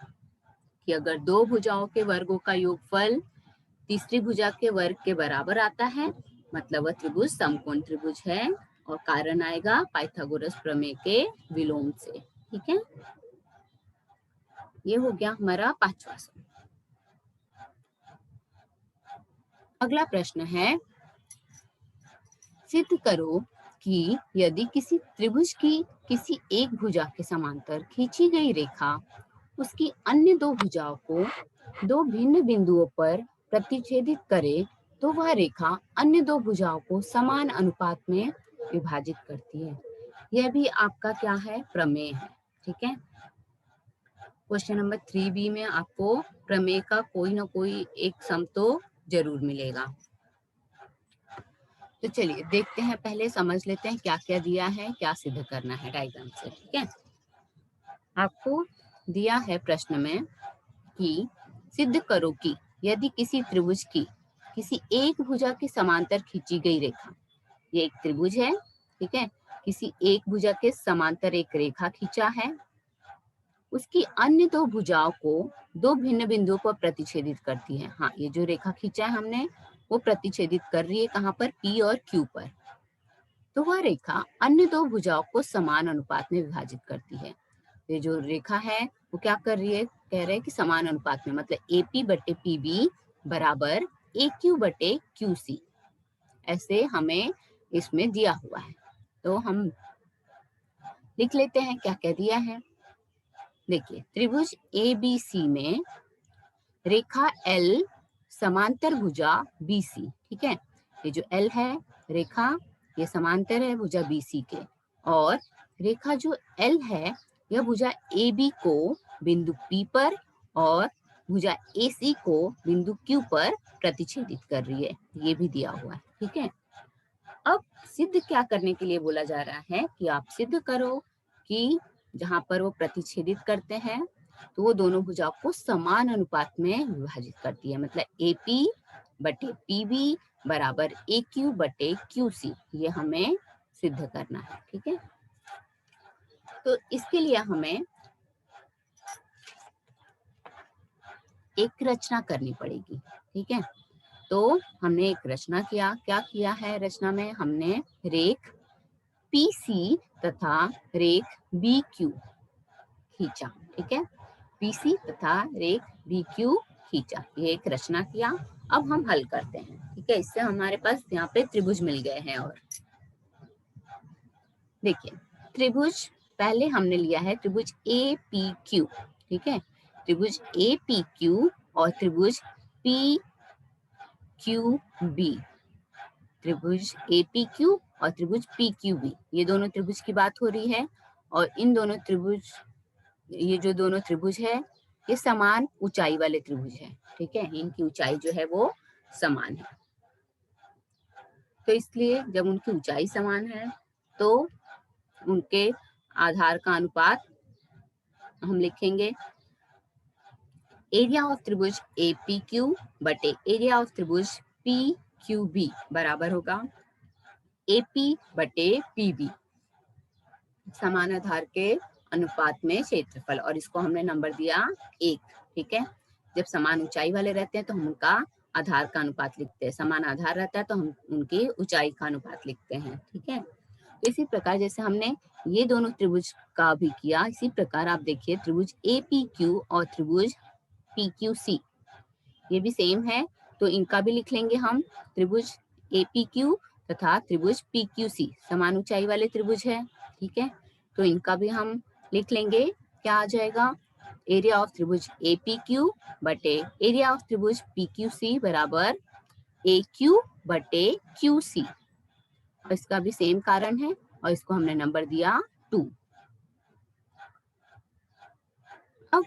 कि अगर दो भुजाओं के वर्गों का योगफल तीसरी भुजा के वर्ग के बराबर आता है मतलब वह त्रिभुज समकोण त्रिभुज है, और कारण आएगा पाइथागोरस प्रमेय के विलोम से, ठीक है। ये हो गया हमारा 5वां सवाल। अगला प्रश्न है, सिद्ध करो कि यदि किसी त्रिभुज की किसी एक भुजा के समांतर खींची गई रेखा उसकी अन्य दो भुजाओं को दो भिन्न बिंदुओं पर प्रतिच्छेदित करे तो वह रेखा अन्य दो भुजाओं को समान अनुपात में विभाजित करती है। यह भी आपका क्या है, प्रमेय है, ठीक है। क्वेश्चन नंबर 3B में आपको प्रमेय का कोई ना कोई एक सम तो जरूर मिलेगा। तो चलिए देखते हैं, पहले समझ लेते हैं क्या क्या दिया है, क्या सिद्ध करना है डायग्राम से, ठीक है। आपको दिया है प्रश्न में कि सिद्ध करो कि यदि किसी त्रिभुज की किसी एक भुजा के समांतर खींची गई रेखा, ये एक त्रिभुज है, ठीक है, किसी एक भुजा के समांतर एक रेखा खींचा है उसकी अन्य दो भुजाओं को दो भिन्न बिंदुओं पर प्रतिच्छेदित करती है। हाँ, ये जो रेखा खींचा है हमने वो प्रतिच्छेदित कर रही है कहाँ पर, P और Q पर। तो वह रेखा अन्य दो भुजाओं को समान अनुपात में विभाजित करती है। ये जो रेखा है वो क्या कर रही है, कह रहे हैं कि समान अनुपात में, मतलब AP बटे PB बराबर AQ बटे QC, ऐसे हमें इसमें दिया हुआ है। तो हम लिख लेते हैं क्या कह दिया है। देखिए, त्रिभुज ABC में रेखा L समांतर भुजा BC, ठीक है। ये जो L है रेखा, ये समांतर है भुजा BC के, और रेखा जो L है यह भुजा AB को बिंदु P पर और भुजा AC को बिंदु Q पर प्रतिच्छेदित कर रही है। ये भी दिया हुआ है, ठीक है। अब सिद्ध क्या करने के लिए बोला जा रहा है कि आप सिद्ध करो कि जहां पर वो प्रतिच्छेदित करते हैं तो वो दोनों भुजाओं को समान अनुपात में विभाजित करती है, मतलब AP बटे PB बराबर AQ बटे QC, ये हमें सिद्ध करना है, ठीक है। तो इसके लिए हमें एक रचना करनी पड़ेगी, ठीक है। तो हमने एक रचना किया, क्या किया है रचना में, हमने रेख PC तथा रेख BQ खींचा, ठीक है। PC तथा रेख BQ खींचा, ये एक रचना किया। अब हम हल करते हैं, ठीक है। इससे हमारे पास यहाँ पे त्रिभुज मिल गए हैं। और देखिए, त्रिभुज पहले हमने लिया है त्रिभुज APQ, ठीक है। त्रिभुज APQ और त्रिभुज PQB, त्रिभुज APQ और त्रिभुज PQB, ये दोनों त्रिभुज की बात हो रही है। और इन दोनों त्रिभुज, ये जो दोनों त्रिभुज है ये समान ऊंचाई वाले त्रिभुज है, ठीक है। इनकी ऊंचाई जो है वो समान है। तो इसलिए जब उनकी ऊंचाई समान है तो उनके आधार का अनुपात हम लिखेंगे एरिया ऑफ त्रिभुज APQ बटे एरिया ऑफ त्रिभुज PQB बराबर होगा AP बटे PB, समान आधार के अनुपात में क्षेत्रफल, और इसको हमने नंबर दिया 1, ठीक है। जब समान ऊंचाई वाले रहते हैं तो हम उनका आधार का अनुपात लिखते हैं, समान आधार रहता है तो हम उनकी ऊंचाई का अनुपात लिखते हैं, ठीक है। तो इसी प्रकार जैसे हमने ये दोनों त्रिभुज का भी किया, इसी प्रकार आप देखिए त्रिभुज APQ और त्रिभुज PQC ये भी सेम है, तो इनका भी लिख लेंगे हम। त्रिभुज APQ तथा त्रिभुज PQC समान ऊंचाई वाले त्रिभुज है, ठीक है। तो इनका भी हम लिख लेंगे, क्या आ जाएगा, एरिया ऑफ त्रिभुज APQ बटे एरिया ऑफ त्रिभुज PQC बराबर AQ बटे QC, इसका भी सेम कारण है और इसको हमने नंबर दिया 2। अब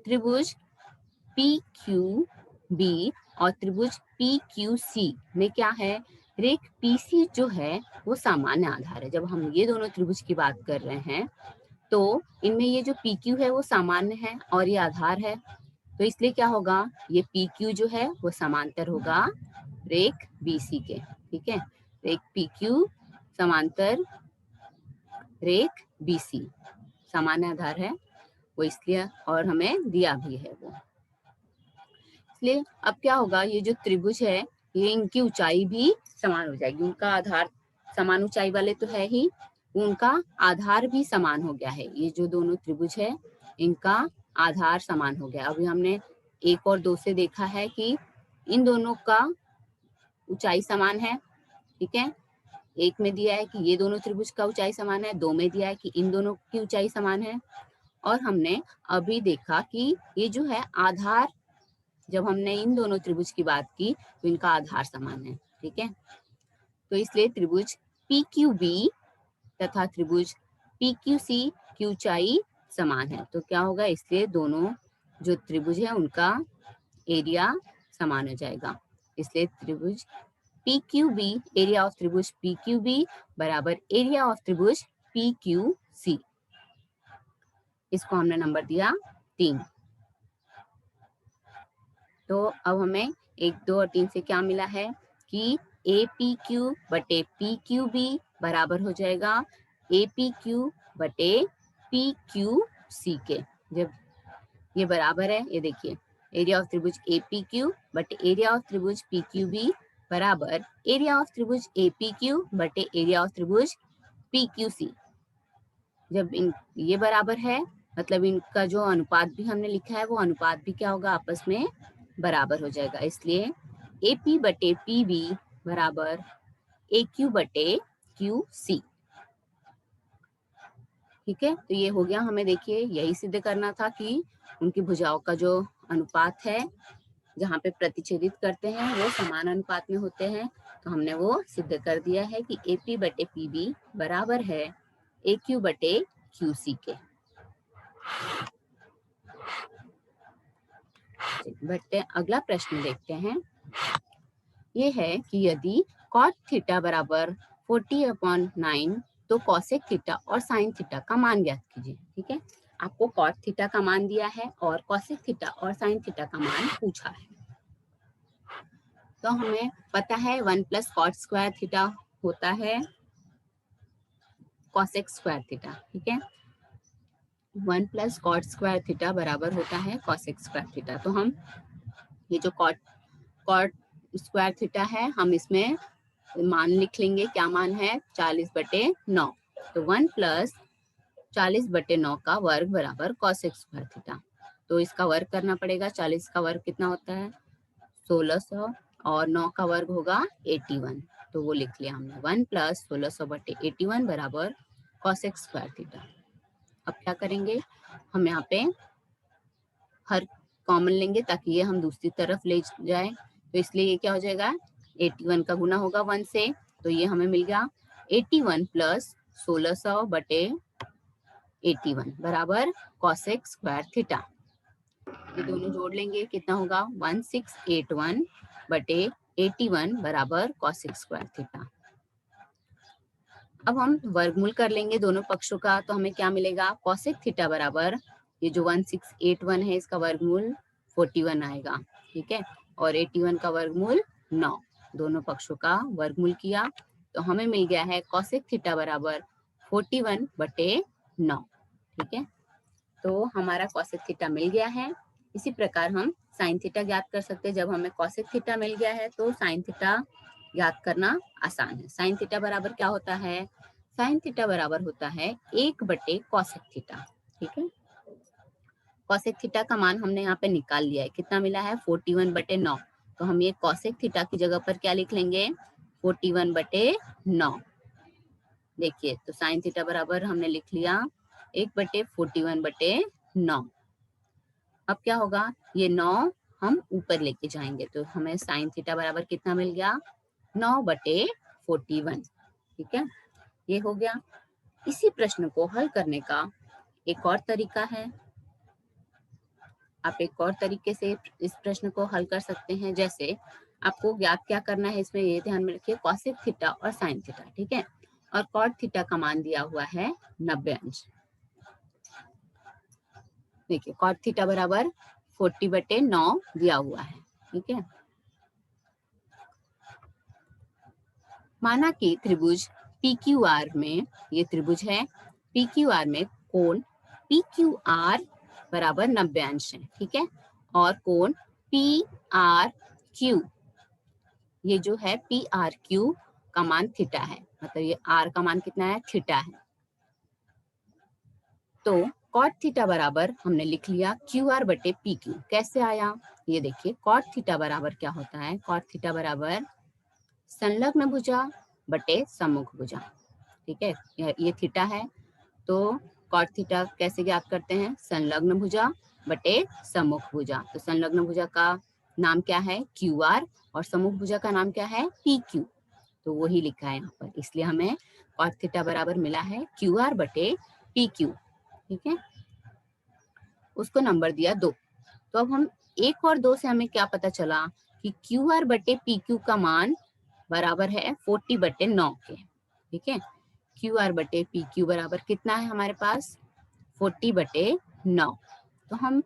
त्रिभुज PQB और त्रिभुज PQC में क्या है, रेख PC जो है वो सामान्य आधार है। जब हम ये दोनों त्रिभुज की बात कर रहे हैं तो इनमें ये जो PQ है वो सामान्य है और ये आधार है, तो इसलिए क्या होगा, ये PQ जो है वो समांतर होगा रेख BC के, ठीक है। रेख PQ समांतर रेख BC, सामान्य आधार है वो इसलिए, और हमें दिया भी है वो, इसलिए अब क्या होगा, ये जो त्रिभुज है ये इनकी ऊंचाई भी समान हो जाएगी, उनका आधार समान ऊंचाई वाले तो है ही, उनका आधार भी समान हो गया है। ये जो दोनों त्रिभुज है इनका आधार समान हो गया। अभी हमने 1 और 2 से देखा है कि इन दोनों का ऊंचाई समान है, ठीक है। 1 में दिया है कि ये दोनों त्रिभुज का ऊंचाई समान है, 2 में दिया है कि इन दोनों की ऊंचाई समान है, और हमने अभी देखा कि ये जो है आधार, जब हमने इन दोनों त्रिभुज की बात की तो इनका आधार समान है, ठीक है। तो इसलिए त्रिभुज PQB तथा त्रिभुज PQC की ऊंचाई समान है, तो क्या होगा, इसलिए दोनों जो त्रिभुज है उनका एरिया समान हो जाएगा। इसलिए त्रिभुज PQB, एरिया ऑफ त्रिभुज PQB बराबर एरिया ऑफ त्रिभुज PQC, इसको हमने नंबर दिया 3। तो अब हमें 1, 2 और 3 से क्या मिला है कि APQ बटे PQB बराबर हो जाएगा APQ बटे PQC, सी के। जब ये बराबर है, ये देखिए एरिया ऑफ त्रिभुज ए पी क्यू बटे एरिया ऑफ त्रिभुज पी क्यू बी बराबर एरिया ऑफ त्रिभुज ए पी क्यू बटे एरिया ऑफ त्रिभुज पी क्यू सी। जब ये बराबर है मतलब इनका जो अनुपात भी हमने लिखा है वो अनुपात भी क्या होगा, आपस में बराबर हो जाएगा। इसलिए ए पी बटे पी बी बराबर ए क्यू बटे क्यू सी। ठीक है, तो ये हो गया। हमें देखिए यही सिद्ध करना था कि उनकी भुजाओं का जो अनुपात है जहाँ पे प्रतिच्छेदित करते हैं वो समान अनुपात में होते हैं। तो हमने वो सिद्ध कर दिया है कि ए पी बटे पी बी बराबर है ए क्यू बटे क्यू सी के। बढ़ते अगला प्रश्न देखते हैं। ये है कि यदि cot थीटा बराबर 40/9 तो cosec थीटा और sin थीटा का मान ज्ञात कीजिए। ठीक है, आपको cot थीटा का मान दिया है और cosec थीटा और sin थीटा का मान पूछा है। तो हमें पता है 1 + cot स्क्वायर थीटा होता है cosec स्क्वायर थीटा। ठीक है, 1 + cot स्क्वायर थीटा बराबर होता है cosec स्क्वायर थीटा। तो हम ये जो cot स्क्वायर थीटा है हम इसमें मान लिख लेंगे। क्या मान है, 40/9। तो 1 + 40/9 का वर्ग बराबर cosec स्क्वायर थीटा। तो इसका वर्ग करना पड़ेगा। 40 का वर्ग कितना होता है, 1600 और 9 का वर्ग होगा 81। तो वो लिख लिया हमने 1 + 1600/81 बराबर cosec स्क्वायर थीटा। अब क्या करेंगे, हम यहाँ पे हर कॉमन लेंगे ताकि ये हम दूसरी तरफ ले जाए। तो इसलिए ये क्या हो जाएगा, 81 का गुना होगा 1 से। तो ये हमें मिल गया 81 + 1600/81 बराबर cosec स्क्वायर थीटा। ये दोनों जोड़ लेंगे, कितना होगा 1681/81 बराबर cosec स्क्वायर थीटा। अब हम वर्गमूल कर लेंगे दोनों पक्षों का। तो हमें क्या मिलेगा, cosec थीटा बराबर ये जो 1681 है इसका वर्गमूल 41 आएगा। ठीक है, और 81 का वर्गमूल 9। दोनों पक्षों का वर्गमूल किया तो हमें मिल गया है cosec थीटा बराबर 41/9। ठीक है, तो हमारा cosec थीटा मिल गया है। इसी प्रकार हम sin थीटा ज्ञात कर सकते हैं। जब हमें cosec थीटा मिल गया है तो sin थीटा ज्ञात करना आसान है। sin थीटा बराबर क्या होता है, sin थीटा बराबर होता है 1/cosec थीटा। ठीक है, cosec थीटा का मान हमने यहाँ पे निकाल लिया है। कितना मिला है, 41/9। तो हम ये cosec थीटा की जगह पर क्या लिख लेंगे, 41/9। देखिए, तो sin थीटा बराबर हमने लिख लिया 1/41/9। अब क्या होगा, ये 9 हम ऊपर लेके जाएंगे तो हमें sin थीटा बराबर कितना मिल गया, 9/41। ठीक है, ये हो गया। इसी प्रश्न को हल करने का एक और तरीका है। आप एक और तरीके से इस प्रश्न को हल कर सकते हैं। जैसे आपको ज्ञात क्या करना है, इसमें ये ध्यान में रखिए cosec थीटा और sin थीटा। ठीक है, और cot थीटा का मान दिया हुआ है 90 अंश। देखिए cot थीटा बराबर 40/9 दिया हुआ है। ठीक है, माना कि त्रिभुज PQR में, ये त्रिभुज है PQR में कोण PQR बराबर 90 अंश है। ठीक है, और कोण PRQ, ये जो है PRQ का मान थीटा है, मतलब ये R का मान कितना है, थीटा है। तो cot थीटा बराबर हमने लिख लिया QR/PQ। कैसे आया, ये देखिए cot थीटा बराबर क्या होता है, cot थीटा बराबर संलग्न भुजा बटे सम्मुख भुजा। ठीक है, ये थीटा है तो cot थीटा कैसे ज्ञात करते हैं, संलग्न भुजा बटे सम्मुख भुजा। तो संलग्न भुजा का नाम क्या है, QR, और सम्मुख भुजा का नाम क्या है, PQ। तो वही लिखा है यहाँ पर, इसलिए हमें cot थीटा बराबर मिला है QR/PQ। ठीक है, उसको नंबर दिया 2। तो अब हम 1 और 2 से हमें क्या पता चला कि QR/PQ का मान बराबर है 40/9 के। ठीक है, QR/PQ बराबर कितना है हमारे पास, 40/9। तो हम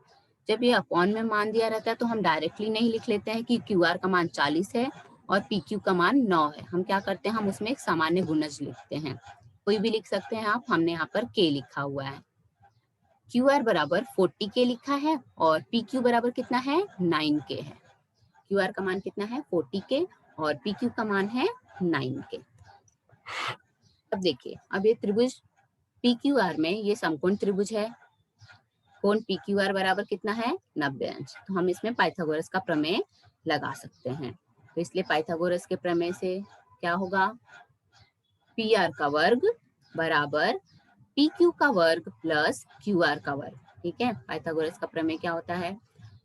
जब ये अपॉन में मान दिया रहता है तो हम डायरेक्टली नहीं लिख लेते हैं कि QR का मान 40 है और PQ का मान 9 है। हम क्या करते हैं, हम उसमें एक सामान्य गुणज लिखते हैं। कोई भी लिख सकते हैं आप, हमने यहाँ पर K लिखा हुआ है। क्यू आर बराबर 40K लिखा है और पी क्यू बराबर कितना है 9K है। क्यू आर का मान कितना है 40K और पी क्यू का मान है 9K। अब देखिए, अब ये त्रिभुज पी क्यू आर में ये समकोण त्रिभुज है। कोण पी क्यू आर बराबर कितना है 90 अंश। तो हम इसमें पाइथागोरस का प्रमेय लगा सकते हैं। तो इसलिए पाइथागोरस के प्रमेय से क्या होगा, पी आर का वर्ग बराबर पी क्यू का वर्ग प्लस क्यू आर का वर्ग। ठीक है, पाइथागोरस का प्रमेय क्या होता है,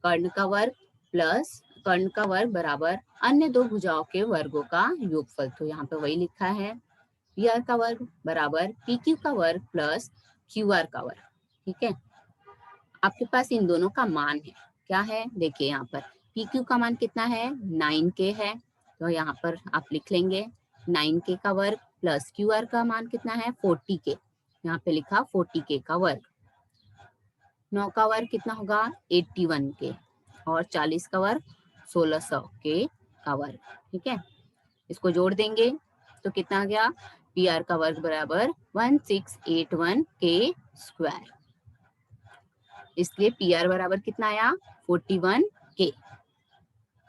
कर्ण का वर्ग प्लस कर्ण का वर्ग बराबर अन्य दो भुजाओं के वर्गों का योगफल। तो यहाँ पे वही लिखा है, पी आर का वर्ग बराबर पी क्यू का वर्ग प्लस क्यू आर का वर्ग। ठीक है, आपके पास इन दोनों का मान है, क्या है देखिए, यहाँ पर पी क्यू का मान कितना है 9K है। तो यहाँ पर आप लिख लेंगे 9K का वर्ग प्लस क्यू आर का मान कितना है 40K। यहाँ पे लिखा 40K का वर्ग। 9 का वर्ग कितना होगा 81K और 40 का वर्ग 1600K का वर्ग। ठीक है, इसको जोड़ देंगे तो कितना आ गया, पी आर का वर्ग बराबर 1681K स्क्वायर। इसलिए पी आर बराबर कितना आया 41K।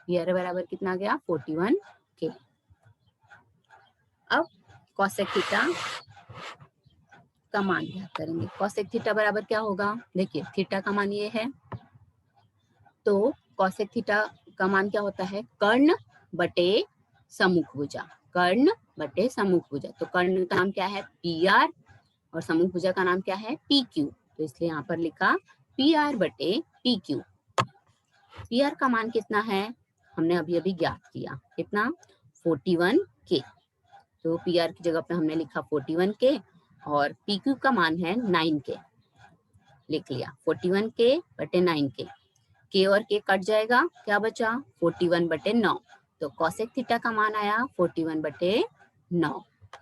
पी आर बराबर कितना आ गया 41K। अब कॉसेक थीटा का मान ज्ञात करेंगे। कॉसेक थीटा बराबर क्या होगा, देखिए थीटा का मान ये है, तो कॉसेक थीटा का मान क्या होता है, कर्ण बटे सम्मुख भुजा। कर्ण बटे सम्मुख भुजा, तो कर्ण का नाम क्या है पी आर और सम्मुख भुजा का नाम क्या है पी क्यू। तो इसलिए यहाँ पर लिखा पी आर बटे पी क्यू। पी आर का मान कितना है, हमने अभी अभी ज्ञात किया, कितना 41K। तो पी आर की जगह पे हमने लिखा 41K और पी क्यू का मान है 9K। लिख लिया 41K बटे 9K। K और K कट जाएगा, क्या बचा 41 बटे 9। तो कॉसेक थीटा का मान आया 41 बटे 9।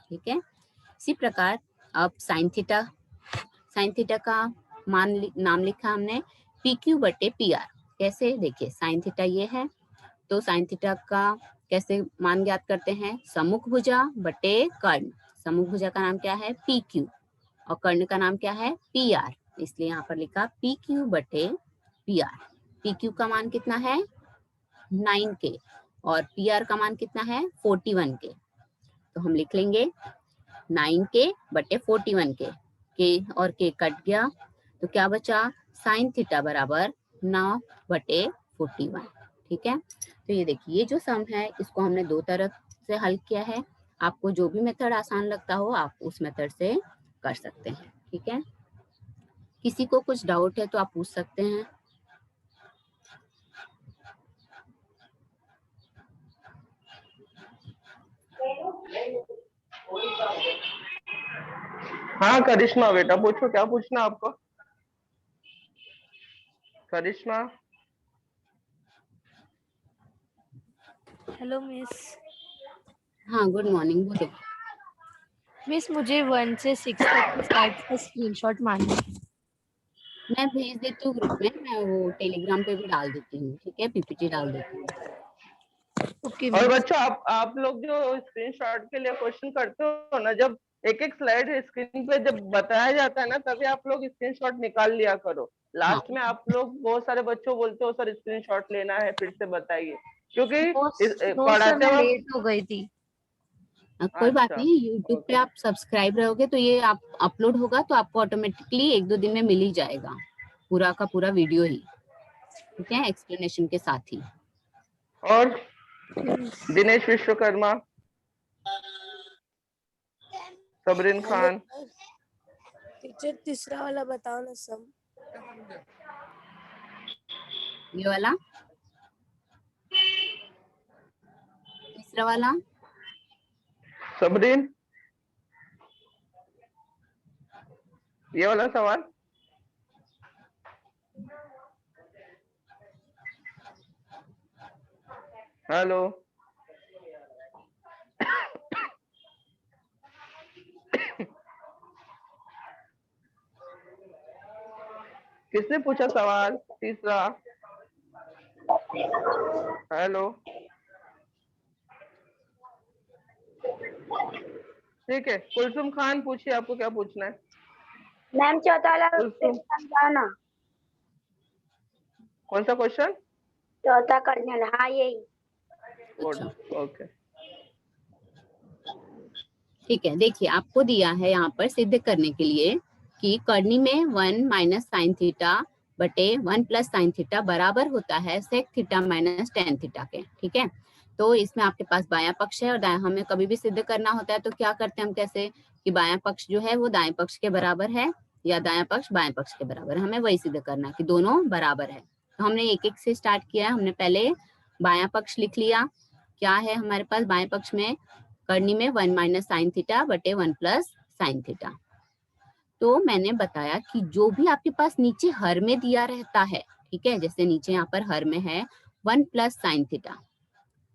ठीक है, इसी प्रकार अब साइन थीटा का नाम लिखा हमने पी क्यू बटे पी आर। कैसे, देखिए साइन थीटा ये है, तो साइन थीटा का कैसे मान ज्ञात करते हैं, सम्मुख भुजा बटे कर्ण। सम्मुख भुजा का नाम क्या है पी क्यू और कर्ण का नाम क्या है पी आर। इसलिए यहाँ पर लिखा पी क्यू बटे पी आर। पी क्यू का मान कितना है 9K और पी आर का मान कितना है 41K। तो हम लिख लेंगे 9K बटे 41K। K और K कट गया तो क्या बचा, साइन थीटा बराबर 9 बटे 41। ठीक है, तो ये देखिए, ये जो सम है इसको हमने दो तरफ से हल किया है। आपको जो भी मेथड आसान लगता हो आप उस मेथड से कर सकते हैं। ठीक है, किसी को कुछ डाउट है तो आप पूछ सकते हैं। हाँ करिश्मा बेटा पूछो, क्या पूछना आपको। करिश्मा। Hello miss. हाँ गुड मॉर्निंग, बोलो। मिस मुझे 1 से 6 तक की स्लाइड्स का स्क्रीनशॉट मारना है। मैं भेज देती हूँ ग्रुप में, मैं वो टेलीग्राम पे भी डाल देती हूँ। ठीक है, पीपीटी डाल देती हूँ। ओके और मिस। बच्चों आप लोग जो स्क्रीनशॉट के लिए क्वेश्चन करते हो ना, जब एक एक स्लाइड स्क्रीन पे जब बताया जाता है ना, तभी आप लोग स्क्रीनशॉट निकाल लिया करो। हाँ, लास्ट में आप लोग बहुत सारे बच्चों बोलते हो सर स्क्रीनशॉट लेना है, फिर से बताइए, क्योंकि नो सर, पढ़ाते मैं वक्त। लेट हो गई थी। कोई बात अच्छा, नहीं, यूट्यूब पे ओके। आप सब्सक्राइब रहोगे तो ये आप अपलोड होगा तो आपको ऑटोमेटिकली 1-2 दिन में मिल ही जाएगा, पूरा का पूरा वीडियो ही। ठीक है, एक्सप्लेनेशन के साथ ही। और दिनेश विश्वकर्मा, सबरीन हेलो खान। टीचर, तीसरा वाला बताओ ना सम। ये वाला तीसरा वाला सबरीन, ये वाला सवाल। हेलो, किसने पूछा सवाल तीसरा। हेलो, ठीक है, कुलसुम खान पूछिए, आपको क्या पूछना है। मैम चौथा वाला उसको समझाओ ना। कौन सा क्वेश्चन? चौथा करने वाला, हाँ यही। गुड, अच्छा ओके। ठीक है, देखिए आपको दिया है यहाँ पर सिद्ध करने के लिए कि कर्णी में 1 माइनस साइन थीटा बटे 1 प्लस साइन थीटा बराबर होता है sec theta minus tan theta के। ठीक है, तो इसमें आपके पास बायां पक्ष है और दायां, हमें कभी भी सिद्ध करना होता है तो क्या करते हैं हम, कैसे कि बायां पक्ष जो है वो दाएं पक्ष के बराबर है या दायां पक्ष बाएं पक्ष के बराबर है, हमें वही सिद्ध करना है कि दोनों बराबर है। तो हमने एक एक से स्टार्ट किया। हमने पहले बायां पक्ष लिख लिया। क्या है हमारे पास बाएं पक्ष में? कर्णी में 1 माइनस साइन थीटा बटे 1 प्लस साइन थीटा। तो मैंने बताया कि जो भी आपके पास नीचे हर में दिया रहता है, ठीक है, जैसे नीचे यहाँ पर हर में है 1 प्लस साइन थीटा,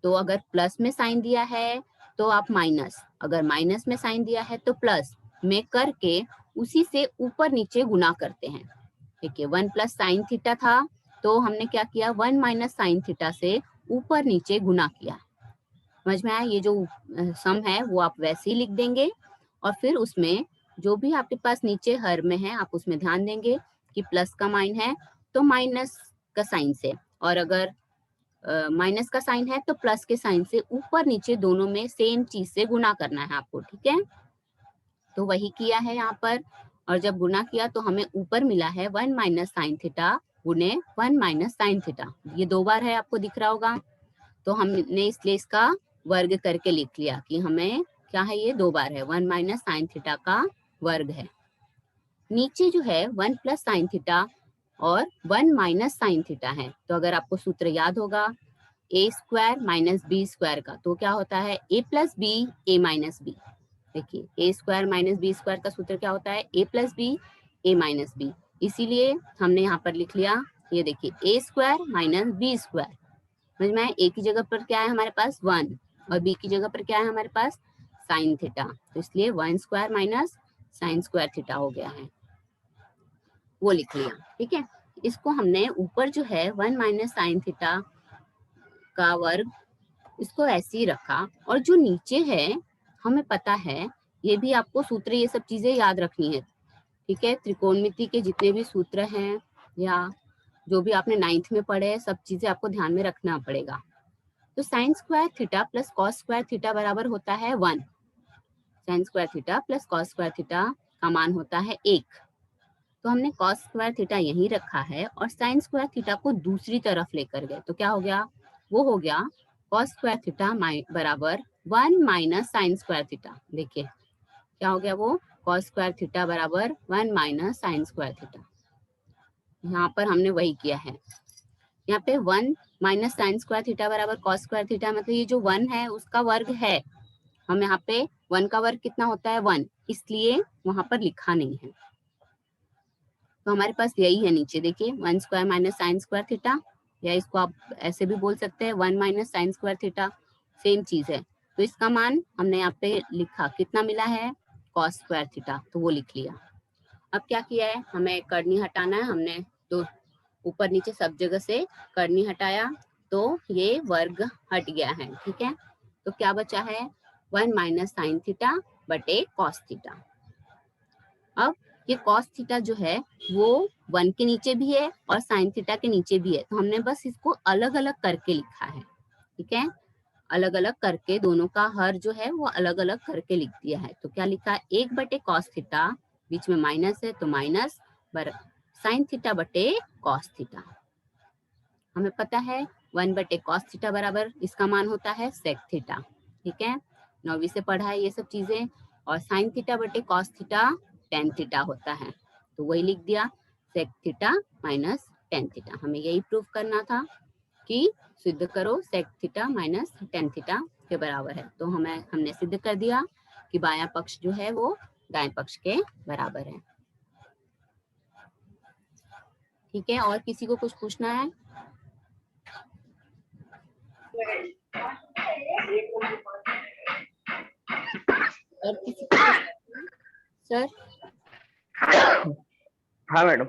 तो अगर प्लस में साइन दिया है तो आप माइनस, अगर माइनस में साइन दिया है तो प्लस में करके उसी से ऊपर नीचे गुना करते हैं। ठीक है, 1 प्लस साइन थीटा था तो हमने क्या किया, 1 माइनस साइन थीटा से ऊपर नीचे गुना किया। समझ में आया? ये जो सम है वो आप वैसे ही लिख देंगे और फिर उसमें जो भी आपके पास नीचे हर में है आप उसमें ध्यान देंगे कि प्लस का माइन है तो माइनस का साइन से, और अगर माइनस का साइन है तो प्लस के साइन से ऊपर नीचे दोनों में सेम चीज से गुना करना है आपको। ठीक है, तो वही किया है यहाँ पर, और जब गुना किया तो हमें ऊपर मिला है 1 माइनस साइन थीटा गुने 1 माइनस साइन थीटा। ये 2 बार है, आपको दिख रहा होगा, तो हमने इसलिए इसका वर्ग करके लिख लिया कि हमें क्या है, ये 2 बार है, 1 माइनस साइन थीटा का वर्ग है। नीचे जो है 1 प्लस साइन थीटा और 1 माइनस साइन थीटा है, तो अगर आपको सूत्र याद होगा ए स्क्वायर माइनस बी स्क्वायर का, तो क्या होता है ए plus B A minus B. देखिए ए स्क्वायर माइनस बी स्क्वायर का सूत्र क्या होता है, ए plus B A minus B. इसीलिए हमने यहाँ पर लिख लिया, ये देखिए ए स्क्वायर माइनस बी स्क्वायर। समझ में आया? ए की जगह पर क्या है हमारे पास 1 और बी की जगह पर क्या है हमारे पास साइन थीटा, तो इसलिए 1 square minus sine square theta हो गया है, वो लिख लिया। ठीक है, इसको हमने ऊपर जो है 1 माइनस साइन थीटा का वर्ग, इसको ऐसे ही रखा, और जो नीचे है हमें पता है, ये भी आपको सूत्र ये सब चीजें याद रखनी है। ठीक है, त्रिकोणमिति के जितने भी सूत्र हैं या जो भी आपने 9th में पढ़े, सब चीजें आपको ध्यान में रखना पड़ेगा। तो sign square theta plus cos square theta बराबर होता है 1। Sign square theta plus cos square theta का मान होता है 1। तो हमने कॉस स्क्वायर थीटा यहीं रखा है और साइन स्क्वायर थीटा को दूसरी तरफ लेकर गए, तो क्या हो गया, वो हो गया कॉस स्क्वायर थीटा बराबर 1 माइनस साइन स्क्वायर थीटा। देखिए क्या हो गया, वो कॉस स्क्वायर थीटा बराबर 1 माइनस साइन स्क्वायर थीटा। यहाँ पर हमने वही किया है। यहाँ पे 1 माइनस साइन स्क्वायर थीटा बराबर कॉस स्क्वायर थीटा, मतलब ये जो 1 है उसका वर्ग है। हम यहाँ पे 1 का वर्ग कितना होता है 1, इसलिए वहां पर लिखा नहीं है। तो हमारे पास यही है नीचे, देखिए 1 square minus sine square theta, या इसको आप ऐसे भी बोल सकते हैं 1 minus sine square theta, same चीज है। तो इसका मान हमने यहाँ पे लिखा, कितना मिला है कॉस स्क्वायर थीटा, तो वो लिख लिया। अब क्या किया है, हमें कर्णी हटाना है, हमने तो ऊपर नीचे सब जगह से कर्णी हटाया तो ये वर्ग हट गया है। ठीक है, तो क्या बचा है 1 माइनस साइन थीटा बटे कॉस थीटा। अब ये कॉस थीटा जो है वो 1 के नीचे भी है और साइन थीटा के नीचे भी है, तो हमने बस इसको अलग अलग करके लिखा है। ठीक है, अलग अलग करके दोनों का हर जो है वो अलग अलग करके लिख दिया है। तो क्या लिखा है, 1 बटे कॉस थीटा, बीच में माइनस है तो माइनस साइन थीटा बटे कॉस थीटा। हमें पता है 1 बटे कॉस थीटा बराबर इसका मान होता है सेक थीटा। ठीक है, 9वीं से पढ़ा है ये सब चीजें। और साइन थीटा बटे कॉस थीटा टेन थीटा होता है, तो वही लिख दिया sec theta minus tan theta. हमें यही प्रूफ करना था कि सिद्ध करो sec theta minus tan theta के बराबर है। तो हमने सिद्ध कर दिया कि बायां पक्ष जो है वो दाएं पक्ष के बराबर है। ठीक है, और किसी को कुछ पूछना है? और किसी को सर? हाँ मैडम।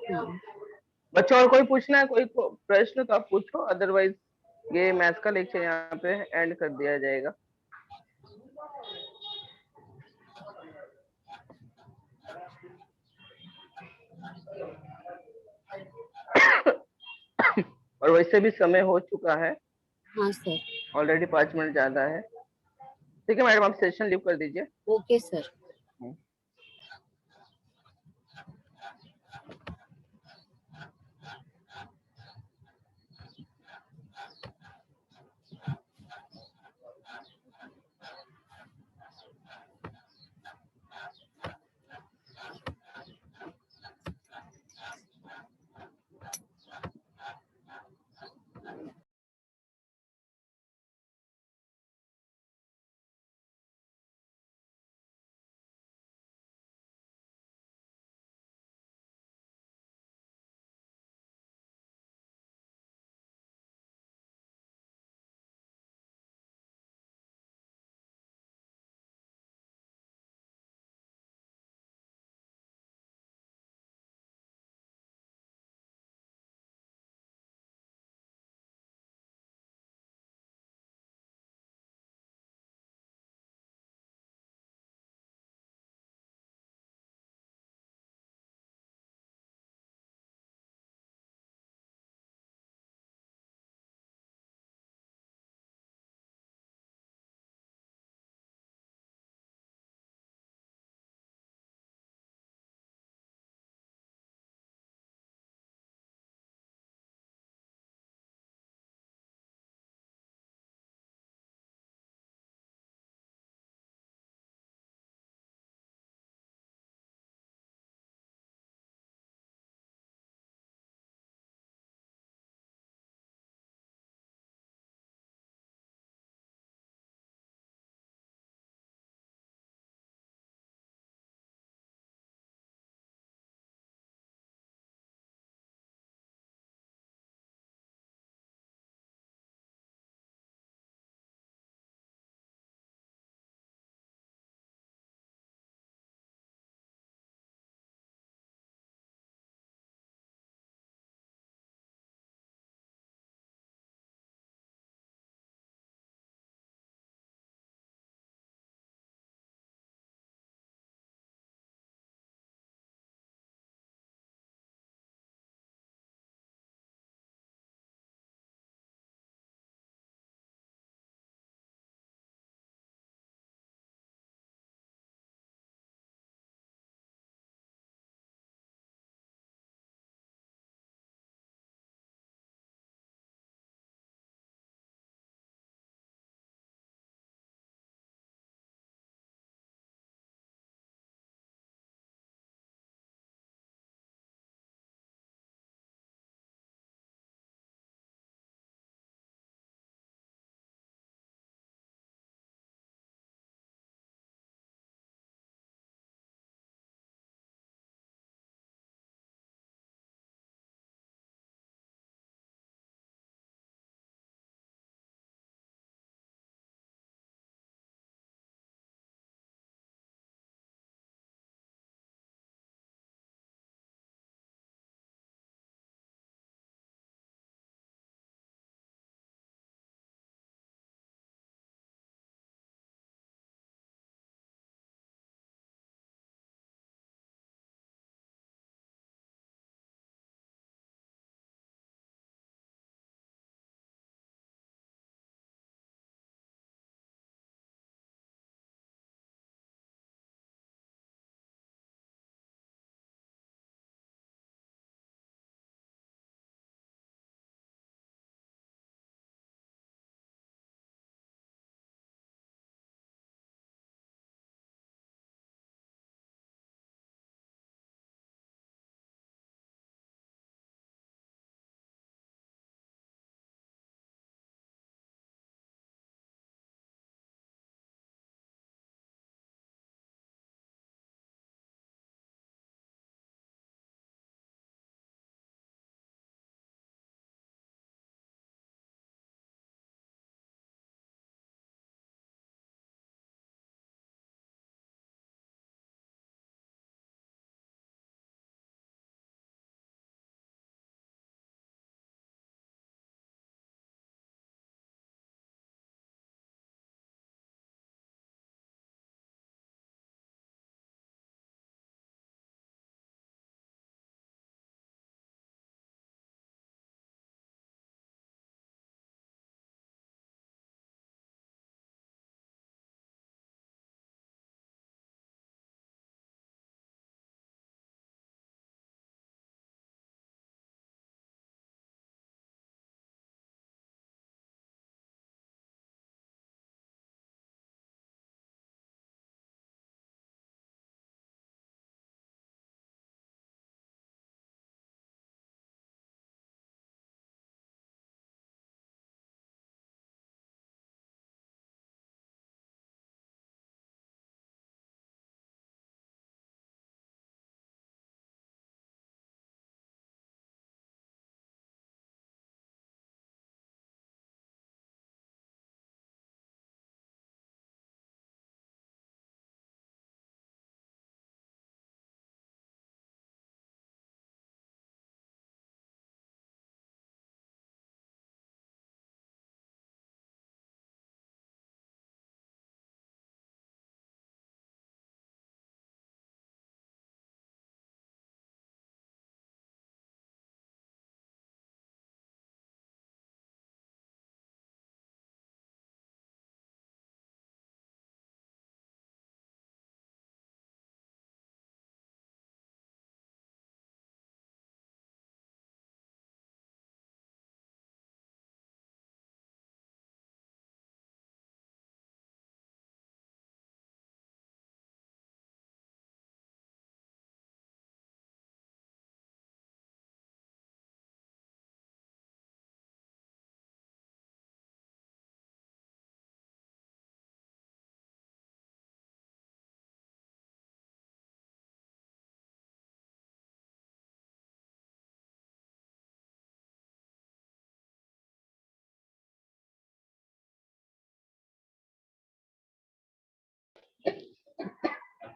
हाँ, बच्चों और कोई पूछना है, कोई प्रश्न तो आप पूछो, अदरवाइज ये मैथ्स का लेक्चर यहाँ पे एंड कर दिया जाएगा। और वैसे भी समय हो चुका है, हाँ सर। ऑलरेडी 5 मिनट ज्यादा है। ठीक है मैडम, आप सेशन लीव कर दीजिए। Okay sir.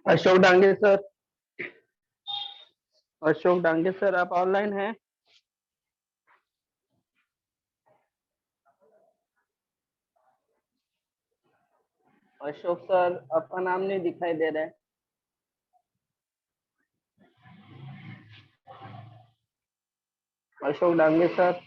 Ashok Dange sir, Ashok Dange sir आप ऑनलाइन हैं? अशोक सर आपका नाम नहीं दिखाई दे रहा है। अशोक डांगे सर।